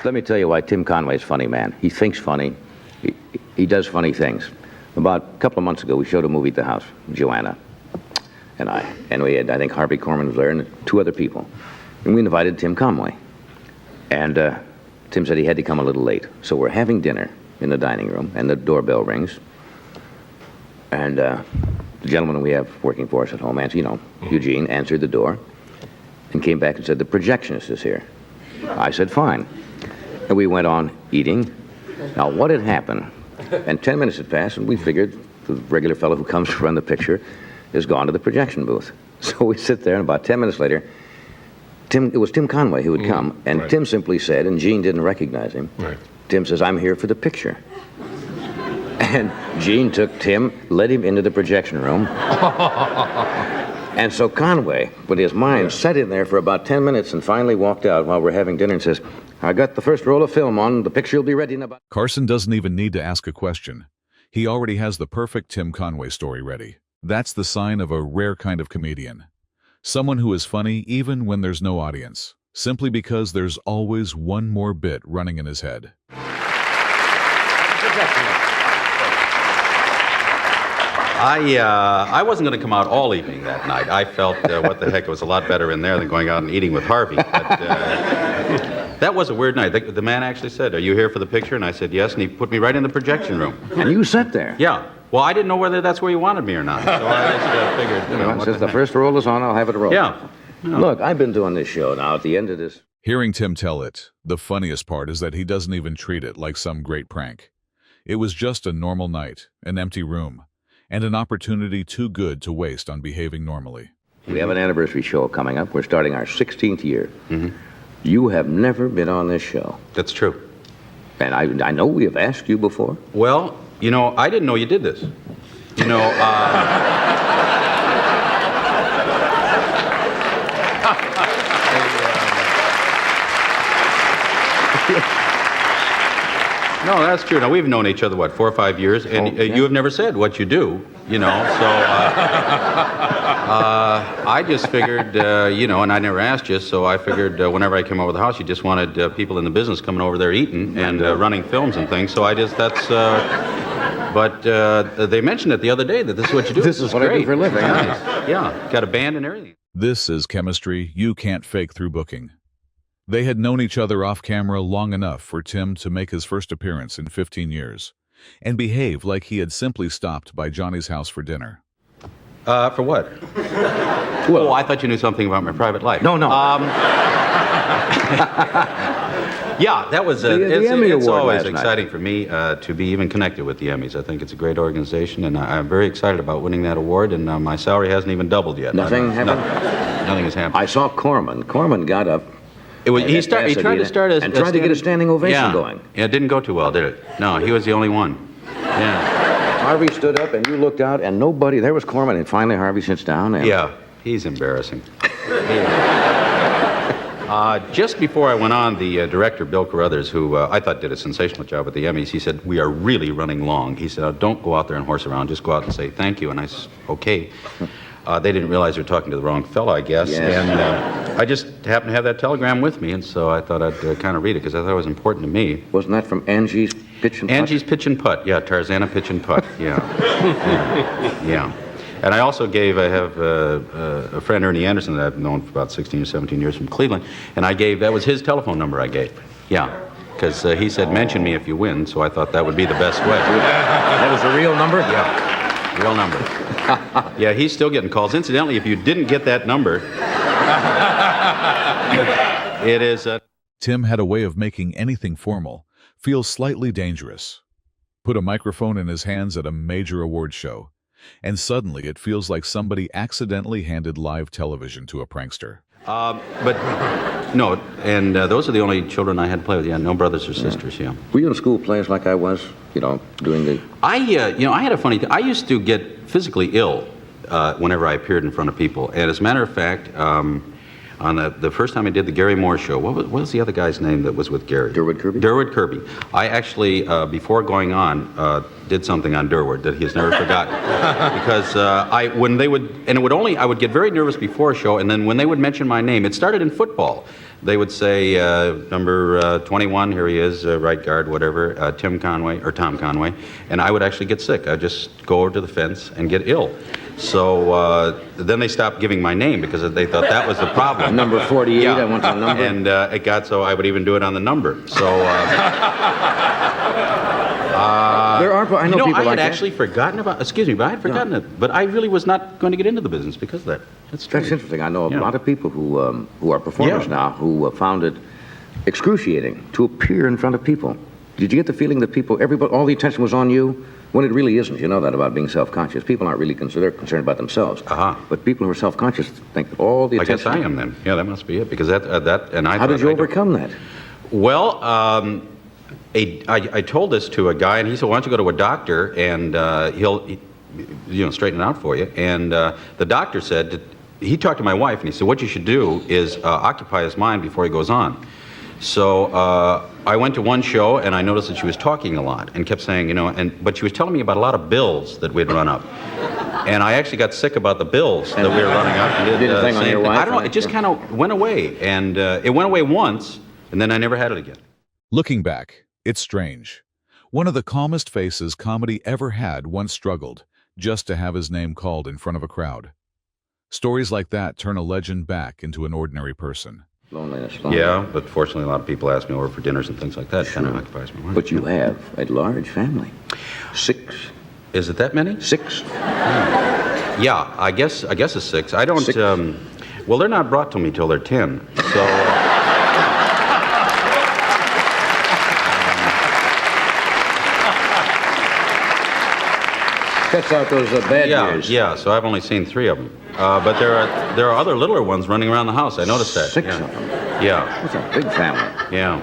Let me tell you why Tim Conway's a funny man. He thinks funny. He does funny things. About a couple of months ago, we showed a movie at the house, Joanna and I. And we had, I think Harvey Korman was there and 2 other people. And we invited Tim Conway. And Tim said he had to come a little late. So we're having dinner in the dining room, and the doorbell rings. And the gentleman we have working for us at home, Eugene, answered the door and came back and said, the projectionist is here. I said, fine. And we went on eating. Now, what had happened? And 10 minutes had passed, and we figured the regular fellow who comes to run the picture has gone to the projection booth. So we sit there, and about 10 minutes later, it was Tim Conway who had come, and right. Tim simply said, and Gene didn't recognize him, right. Tim says, I'm here for the picture. And Gene took Tim, led him into the projection room. And so Conway, with his mind, sat in there for about 10 minutes and finally walked out while we're having dinner and says, I got the first roll of film on, the picture will be ready in about... Carson doesn't even need to ask a question. He already has the perfect Tim Conway story ready. That's the sign of a rare kind of comedian. Someone who is funny even when there's no audience, simply because there's always one more bit running in his head. I wasn't going to come out all evening that night. I felt, what the heck, it was a lot better in there than going out and eating with Harvey. But that was a weird night. The man actually said, are you here for the picture? And I said, yes, and he put me right in the projection room. And you sat there? Yeah. Well, I didn't know whether that's where he wanted me or not, so I just figured, since the first roll is on, I'll have it roll. Yeah. Look, I've been doing this show now. At the end of this... Hearing Tim tell it, the funniest part is that he doesn't even treat it like some great prank. It was just a normal night, an empty room, and an opportunity too good to waste on behaving normally. We have an anniversary show coming up. We're starting our 16th year. Mm-hmm. You have never been on this show. That's true. And I know we have asked you before. Well, I didn't know you did this. No, that's true. Now, we've known each other, 4 or 5 years, and you have never said what you do, so I just figured, and I never asked you, so I figured whenever I came over the house, you just wanted people in the business coming over there eating and running films and things, so but they mentioned it the other day that this is what you do. This is what I do for a living. Nice. Yeah, got a band and everything. This is chemistry you can't fake through booking. They had known each other off camera long enough for Tim to make his first appearance in 15 years and behave like he had simply stopped by Johnny's house for dinner. For what? Well, I thought you knew something about my private life. No. Yeah, that was the Emmy it's Award always last exciting night. for me to be even connected with the Emmys. I think it's a great organization, and I'm very excited about winning that award, and my salary hasn't even doubled yet. Nothing happened? Nothing has happened. I saw Corman. Corman got up. He tried to start and tried to get a standing ovation going. Yeah, it didn't go too well, did it? No, he was the only one. Yeah. Harvey stood up, and you looked out, and nobody... There was Corman, and finally Harvey sits down, and... Yeah, he's embarrassing. Just before I went on, the director, Bill Carruthers, who I thought did a sensational job at the Emmys, he said, we are really running long. He said, don't go out there and horse around, just go out and say thank you. And I said, okay. They didn't realize they were talking to the wrong fellow, I guess. Yes. And I just happened to have that telegram with me, and so I thought I'd kind of read it, because I thought it was important to me. Wasn't that from Angie's Pitch and Putt? Angie's Pitch and Putt, yeah, Tarzana Pitch and Putt, yeah. Yeah. And I also have a friend, Ernie Anderson, that I've known for about 16 or 17 years from Cleveland, and that was his telephone number I gave. Yeah. because he said, mention me if you win, so I thought that would be the best way. That was a real number? Yeah, real number. Yeah, he's still getting calls. Incidentally, if you didn't get that number, it is... Tim had a way of making anything formal feel slightly dangerous. Put a microphone in his hands at a major award show, and suddenly it feels like somebody accidentally handed live television to a prankster. But no, and those are the only children I had to play with. Yeah, no brothers or sisters. Yeah. Were you in school plays like I was? You know, doing the... I had a funny thing. I used to get physically ill whenever I appeared in front of people. And as a matter of fact, on the first time I did the Gary Moore show, what was the other guy's name that was with Gary? Durward Kirby? Durward Kirby. I actually, before going on, did something on Durward that he has never forgotten. Because I would get very nervous before a show, and then when they would mention my name, it started in football. They would say, number 21, here he is, right guard, whatever, Tom Conway, and I would actually get sick. I'd just go over to the fence and get ill. So then they stopped giving my name because they thought that was the problem. Number 48, yeah. I want the number. And it got so I would even do it on the number. So... there are, I know people I like had actually forgotten about, excuse me, but I had forgotten it. But I really was not going to get into the business because of that. That's interesting. I know a lot of people who are performers now who found it excruciating to appear in front of people. Did you get the feeling that all the attention was on you? When it really isn't. You know that about being self-conscious. People aren't really concerned about themselves. But people who are self-conscious think that all the attention... I guess I am then. Yeah, that must be it. Because How did you overcome that? Well, I told this to a guy, and he said, why don't you go to a doctor, and he'll straighten it out for you. And the doctor said, he talked to my wife, and he said, what you should do is occupy his mind before he goes on. So I went to one show, and I noticed that she was talking a lot and kept saying, but she was telling me about a lot of bills that we'd run up. And I actually got sick about the bills that we were running up. And did the thing on your wife? I don't know, it just kind of went away. And it went away once, and then I never had it again. Looking back, it's strange. One of the calmest faces comedy ever had once struggled just to have his name called in front of a crowd. Stories like that turn a legend back into an ordinary person. Loneliness. Yeah, but fortunately a lot of people ask me over for dinners and things like that. Sure. Kind of occupies my mind. But you have a large family. 6. Is it that many? 6. Yeah, I guess it's 6. I don't... 6. Well, they're not brought to me till they're 10, so... Cuts out those bad years. Yeah, so I've only seen 3 of them. But there are other littler ones running around the house. I noticed that. 6 of them? Yeah. That's a big family. Yeah.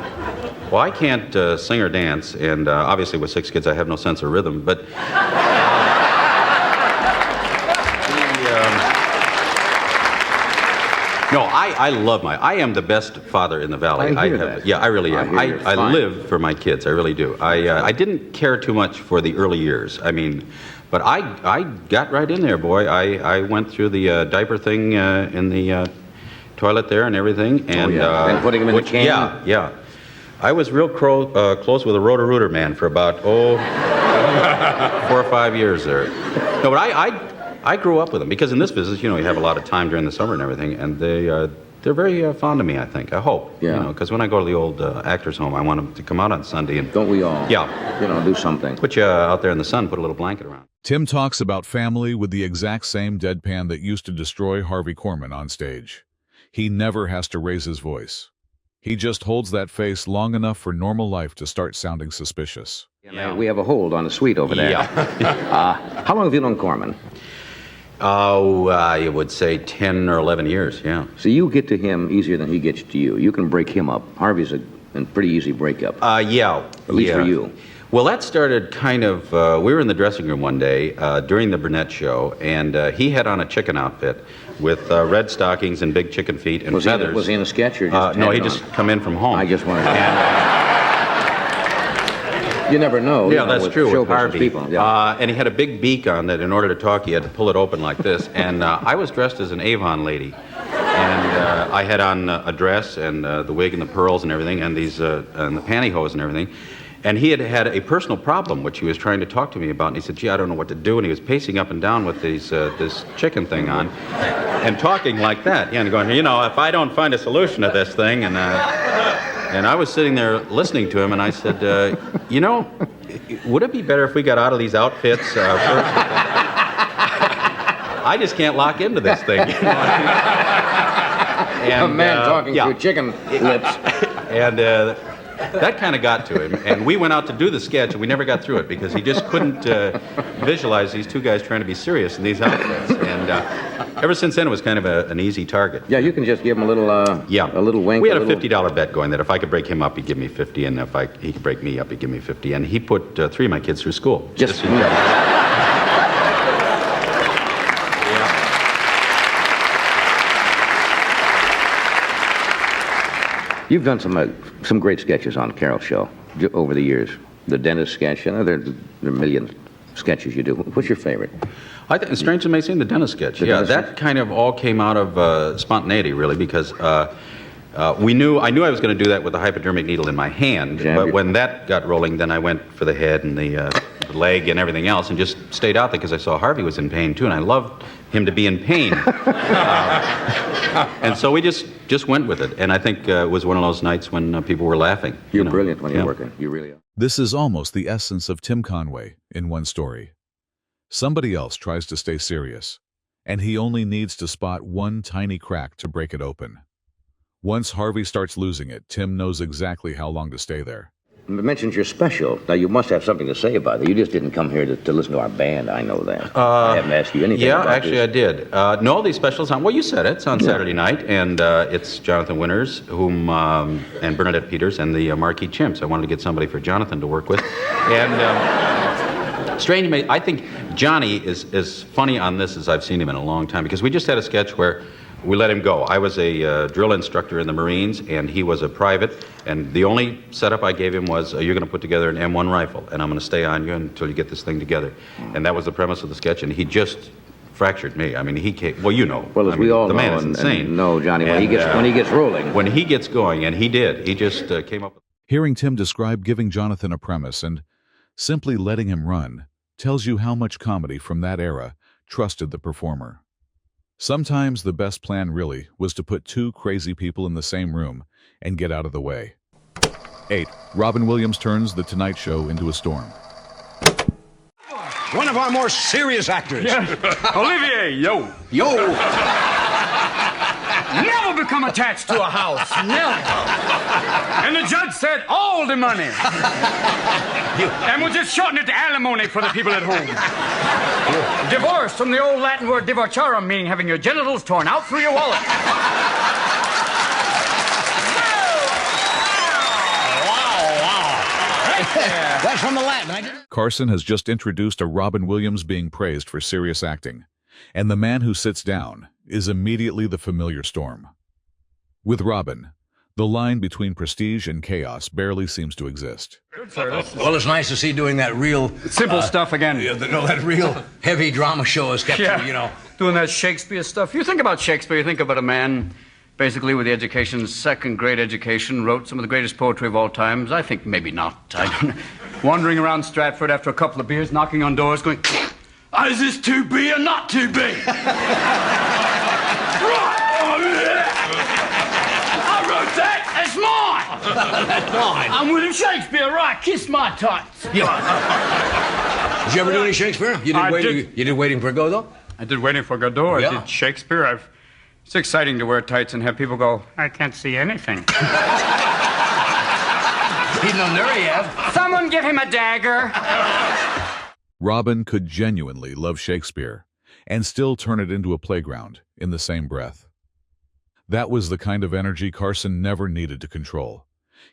Well, I can't sing or dance, and obviously with 6 kids I have no sense of rhythm, but... No, I love I am the best father in the valley. I hear that. Yeah, I really am. I live for my kids, I really do. I didn't care too much for the early years. I mean... But I got right in there, boy. I went through the diaper thing in the toilet there and everything. And, and putting them in the can? Yeah. I was real close with a Roto-Rooter man for about, 4 or 5 years there. No, but I grew up with them because in this business, you have a lot of time during the summer and everything, and they're very fond of me, I think. I hope. Yeah. Because when I go to the old actors' home, I want them to come out on Sunday and... Don't we all? Yeah. Do something. Put you out there in the sun, put a little blanket around. Tim talks about family with the exact same deadpan that used to destroy Harvey Korman on stage. He never has to raise his voice. He just holds that face long enough for normal life to start sounding suspicious. Yeah. We have a hold on the suite over there. Yeah. How long have you known Korman? Oh, I would say 10 or 11 years, yeah. So you get to him easier than he gets to you. You can break him up. Harvey's a pretty easy breakup. Yeah. At least for you. Well, that started kind of, we were in the dressing room one day during the Burnett show, and he had on a chicken outfit with red stockings and big chicken feet and feathers. Was he in a sketch or just no, he just come in from home. I just wanted to... You never know. Yeah, that's true with Harvey. People. Yeah. And he had a big beak on that in order to talk, he had to pull it open like this. And I was dressed as an Avon lady. And I had on a dress and the wig and the pearls and everything, and these and the pantyhose and everything. And he had a personal problem, which he was trying to talk to me about. And he said, gee, I don't know what to do. And he was pacing up and down with this chicken thing on and talking like that. Yeah, and going, if I don't find a solution to this thing. And And I was sitting there listening to him, and I said, you know, would it be better if we got out of these outfits first? I just can't lock into this thing. You know? And, a man talking through chicken lips. And that kind of got to him. And we went out to do the sketch, and we never got through it because he just couldn't visualize these two guys trying to be serious in these outfits. And ever since then, it was kind of an easy target. Yeah, you can just give him a little, a little wink. We had a $50 bet going that if I could break him up, he'd give me 50, and if he could break me up, he'd give me 50. And he put 3 of my kids through school. Just You've done some great sketches on Carol's show over the years. The dentist sketch, there are a million sketches you do. What's your favorite? I think, strange as it may seem, the dentist sketch. That kind of all came out of spontaneity, really, because I knew I was going to do that with a hypodermic needle in my hand, but when that got rolling, then I went for the head and the leg and everything else, and just stayed out there because I saw Harvey was in pain too, and I loved him to be in pain. And so we just went with it, and I think it was one of those nights when people were laughing. You're brilliant when you're working. You really are. This is almost the essence of Tim Conway in one story. Somebody else tries to stay serious, and he only needs to spot one tiny crack to break it open. Once Harvey starts losing it, Tim knows exactly how long to stay there. You mentioned your special. Now, you must have something to say about it. You just didn't come here to listen to our band, I know that. I haven't asked you anything about actually this. I did. No, these specials on, well, you said it. It's on Saturday night, and it's Jonathan Winters, and Bernadette Peters, and the Marquis Chimps. I wanted to get somebody for Jonathan to work with. And strange, I think Johnny is as funny on this as I've seen him in a long time, because we just had a sketch where we let him go. I was a drill instructor in the Marines, and he was a private, and the only setup I gave him was, you're going to put together an M1 rifle, and I'm going to stay on you until you get this thing together. And that was the premise of the sketch, and he just fractured me. I mean, he came, well, you know. Well, as we all know. The man is insane. No, Johnny, when he gets rolling. When he gets going, and he did, he just came up with... Hearing Tim describe giving Jonathan a premise and simply letting him run tells you how much comedy from that era trusted the performer. Sometimes the best plan really was to put 2 crazy people in the same room and get out of the way. 8. Robin Williams turns The Tonight Show into a storm. One of our more serious actors. Yeah. Olivier, yo. Never become attached to a house. Never. And the judge said, all the money. And we'll just shorten it to alimony for the people at home. Divorce from the old Latin word divorcarum, meaning having your genitals torn out through your wallet. That's from the Latin. Carson has just introduced a Robin Williams being praised for serious acting, and the man who sits down is immediately the familiar Storm. With Robin, the line between prestige and chaos barely seems to exist. Well, it's nice to see doing that real... Simple stuff again. That real heavy drama show has kept you, Doing that Shakespeare stuff. You think about Shakespeare, you think about a man basically with the education, second-grade education, wrote some of the greatest poetry of all times. I think maybe not. I don't know. Wandering around Stratford after a couple of beers, knocking on doors, going, is this 2B or not 2B? Right! I wrote that! That's mine! That's mine. I'm William Shakespeare, right? Kiss my tights. Yeah. Did you ever do any Shakespeare? You did Waiting for Godot? I did Waiting for Godot. Yeah. I did Shakespeare. It's exciting to wear tights and have people go, I can't see anything. He's no Nureyev. Someone give him a dagger. Robin could genuinely love Shakespeare and still turn it into a playground in the same breath. That was the kind of energy Carson never needed to control.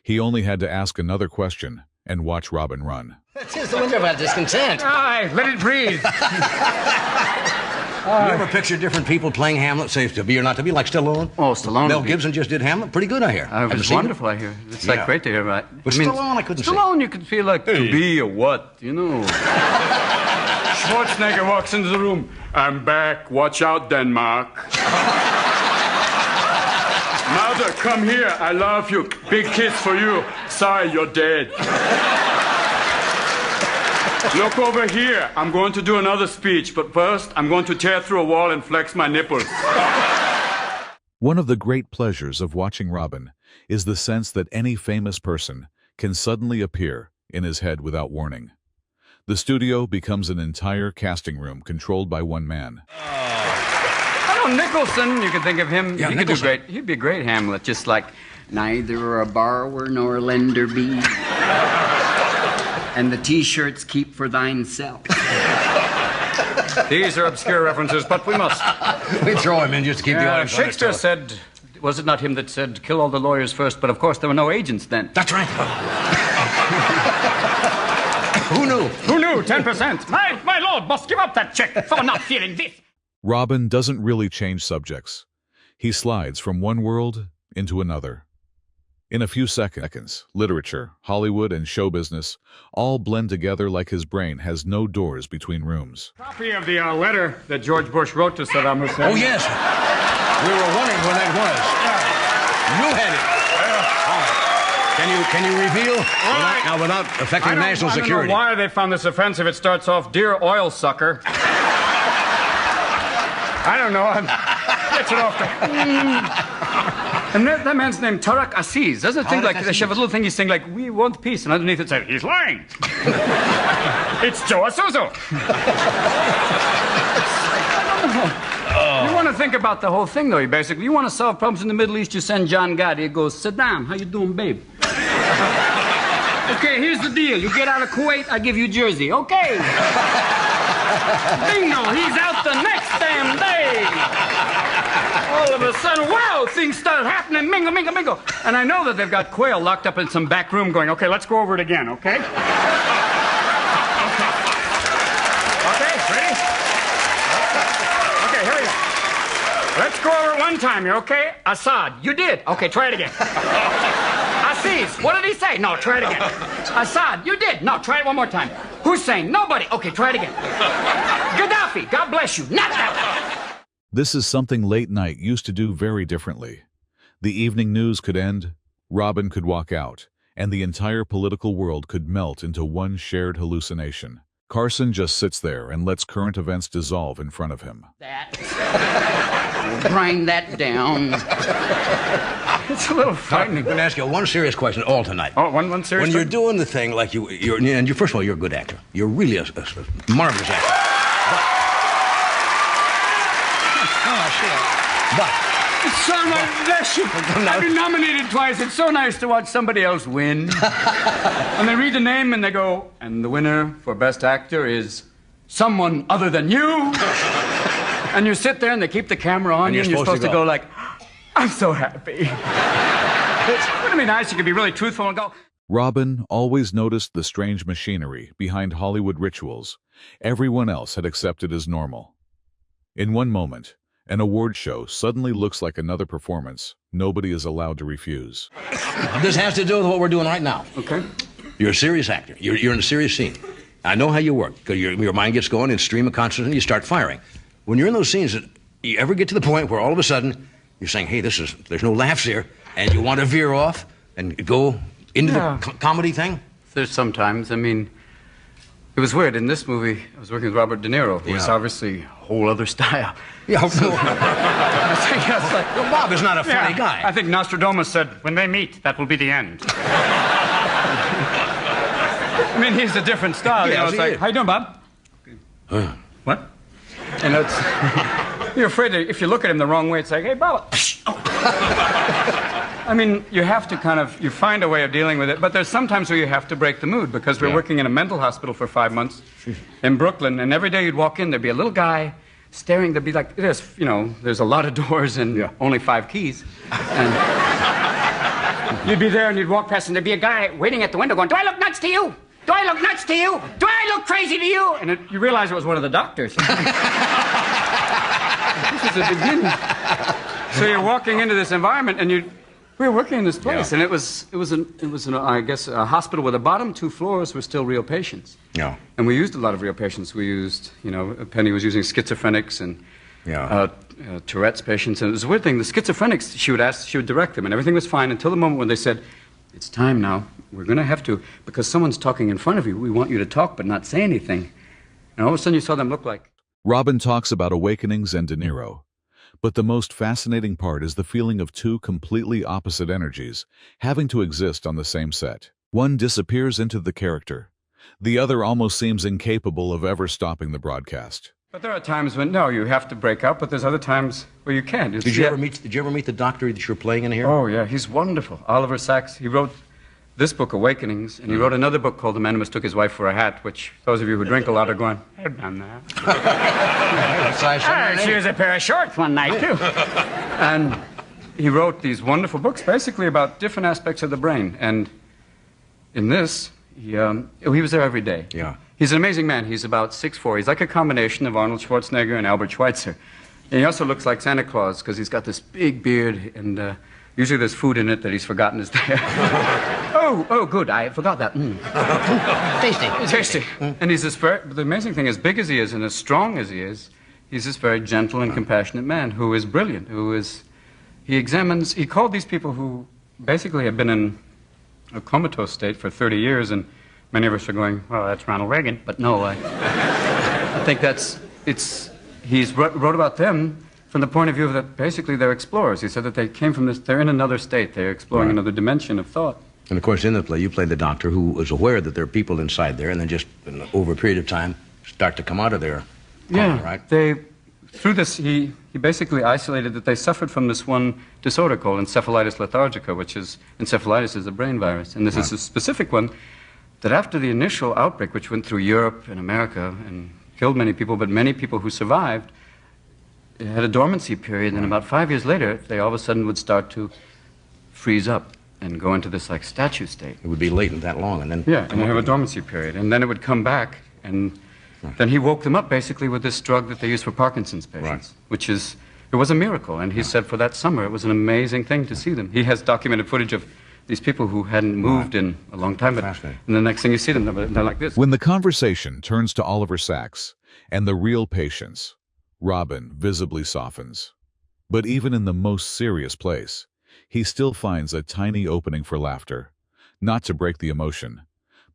He only had to ask another question and watch Robin run. That's just the winter of our discontent. Aye, let it breathe. You ever picture different people playing Hamlet, say to be or not to be, like Stallone? Oh, Stallone. Mel Gibson just did Hamlet. Pretty good, I hear. It was wonderful, I hear. It's like great to hear, right? But Stallone, I couldn't see. Stallone, you could feel like to be or what, Schwarzenegger walks into the room. I'm back. Watch out, Denmark. Mother, come here. I love you. Big kiss for you. Sorry, you're dead. Look over here. I'm going to do another speech, but first, I'm going to tear through a wall and flex my nipples. One of the great pleasures of watching Robin is the sense that any famous person can suddenly appear in his head without warning. The studio becomes an entire casting room controlled by one man. I know Nicholson, you could think of him. Yeah, he could do Nicholson. great. He'd be a great Hamlet, just like, Neither a borrower nor lender be, and the T-shirts keep for thine self. these are obscure references, but we must. We throw him in just to keep the audience Shakespeare understood. said, was it not him that said, kill all the lawyers first? But of course, there were no agents then. That's right. Who knew? Who knew? 10%. My lord must give up that check for not feeling this. Robin doesn't really change subjects. He slides from one world into another. In a few seconds, literature, Hollywood, and show business all blend together like his brain has no doors between rooms. Copy of the letter that George Bush wrote to Saddam Hussein. Oh, yes. We were wondering when that was. You had it. Can you reveal? Without affecting national security. I don't know why they found this offensive. It starts off, Dear Oil Sucker. I don't know. Gets it off the... And that man's named Tariq Aziz. Doesn't it think like they should have a little thing he's saying like, we want peace, and underneath it says, he's lying. It's Joe Asuzu. You want to think about the whole thing, though. You want to solve problems in the Middle East, you send John Gotti. It goes, Saddam, how you doing, babe? Okay, here's the deal. You get out of Kuwait, I give you Jersey. Okay. Bingo, he's out the next damn day. All of a sudden, wow, things start happening. Mingle, mingle, mingle. And I know that they've got Quail locked up in some back room going, okay, let's go over it again, okay? Okay, ready? Okay, here we go. Let's go over it one time, you okay? Assad, you did. Okay, try it again. Aziz, what did he say? No, try it again. Assad, you did. No, try it one more time. Hussein, nobody. Okay, try it again. Gaddafi, God bless you. Not that one. This is something late night used to do very differently. The evening news could end, Robin could walk out, and the entire political world could melt into one shared hallucination. Carson just sits there and lets current events dissolve in front of him. Grind that down. It's a little frightening. I'm going to ask you one serious question all tonight. Oh, one serious When you're doing the thing like first of all, you're a good actor. You're really a marvelous actor. But it's so nice. I've been nominated twice. It's so nice to watch somebody else win. And they read the name and they go, and the winner for Best Actor is someone other than you. And you sit there and they keep the camera on you and you're supposed to go like, I'm so happy. Wouldn't it be nice? You could be really truthful and go. Robin always noticed the strange machinery behind Hollywood rituals everyone else had accepted as normal. In one moment, an award show suddenly looks like another performance nobody is allowed to refuse. this has to do with what we're doing right now. Okay. You're a serious actor. You're in a serious scene. I know how you work, because your mind gets going in stream of consciousness and you start firing. When you're in those scenes, you ever get to the point where all of a sudden you're saying, hey, there's no laughs here, and you want to veer off and go into the comedy thing? There's sometimes, I mean, it was weird. In this movie, I was working with Robert De Niro, who was obviously a whole other style. Yeah, well, Bob is not a funny guy. I think Nostradamus said, when they meet, that will be the end. I mean, he's a different style. Yeah, it's like, how you doing, Bob? What? And it's, you're afraid that if you look at him the wrong way, it's like, hey, Bob. I mean, you have to you find a way of dealing with it, but there's sometimes where you have to break the mood, because we're working in a mental hospital for 5 months in Brooklyn, and every day you'd walk in, there'd be a little guy staring, there'd be like this, there's a lot of doors and only 5 keys. And you'd be there and you'd walk past and there'd be a guy waiting at the window going, do I look nuts to you? Do I look nuts to you? Do I look crazy to you? And you realize it was one of the doctors. This is the beginning. So you're walking into this environment and we were working in this place, and it was I guess a hospital where the bottom 2 floors were still real patients. Yeah. And we used a lot of real patients. We used, Penny was using schizophrenics and Tourette's patients. And it was a weird thing. The schizophrenics, she would direct them, and everything was fine until the moment when they said, it's time now. We're going to have to, because someone's talking in front of you. We want you to talk but not say anything. And all of a sudden you saw them look like. Robin talks about awakenings and De Niro, But the most fascinating part is the feeling of two completely opposite energies having to exist on the same set. One disappears into the character. The other almost seems incapable of ever stopping the broadcast. But there are times when, no, you have to break up, but there's other times where you can't. Did you ever meet the doctor that you're playing in here? Oh, yeah, he's wonderful. Oliver Sacks. He wrote this book, Awakenings, and he wrote another book called The Man Who Mistook His Wife for a Hat, which those of you who drink a lot are going, I've done that. She was a pair of shorts one night, too. And he wrote these wonderful books, basically about different aspects of the brain. And in this, he was there every day. Yeah. He's an amazing man. He's about 6'4". He's like a combination of Arnold Schwarzenegger and Albert Schweitzer. And he also looks like Santa Claus because he's got this big beard, and usually there's food in it that he's forgotten is there. oh, good. I forgot that. Tasty. And he's the amazing thing, as big as he is and as strong as he is, he's this very gentle and compassionate man who is brilliant, he called these people who basically have been in a comatose state for 30 years, and many of us are going, well, that's Ronald Reagan. But no, I think he's wrote about them from the point of view that basically they're explorers. He said that they came from they're in another state. They're exploring another dimension of thought. And of course, in the play, you played the doctor who was aware that there are people inside there, and then just over a period of time start to come out of their coma, right? Through this, he basically isolated that they suffered from this one disorder called encephalitis lethargica, which is, encephalitis is a brain virus. And this is a specific one that after the initial outbreak, which went through Europe and America and killed many people, but many people who survived, it had a dormancy period, and about 5 years later, they all of a sudden would start to freeze up and go into this like statue state. It would be latent that long, and then... Yeah, and have a dormancy period. And then it would come back, and then he woke them up basically with this drug that they use for Parkinson's patients, which is, it was a miracle. And he said for that summer, it was an amazing thing to see them. He has documented footage of these people who hadn't moved in a long time, but and the next thing you see them, they're like this. When the conversation turns to Oliver Sacks and the real patients, Robin visibly softens. But even in the most serious place, he still finds a tiny opening for laughter, not to break the emotion,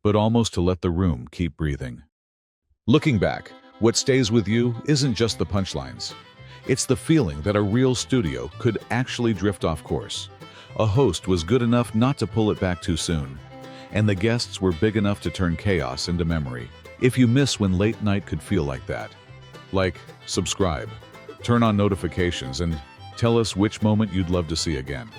but almost to let the room keep breathing. Looking back, what stays with you isn't just the punchlines. It's the feeling that a real studio could actually drift off course. A host was good enough not to pull it back too soon, and the guests were big enough to turn chaos into memory. If you miss when late night could feel like that, like, subscribe, turn on notifications, and tell us which moment you'd love to see again.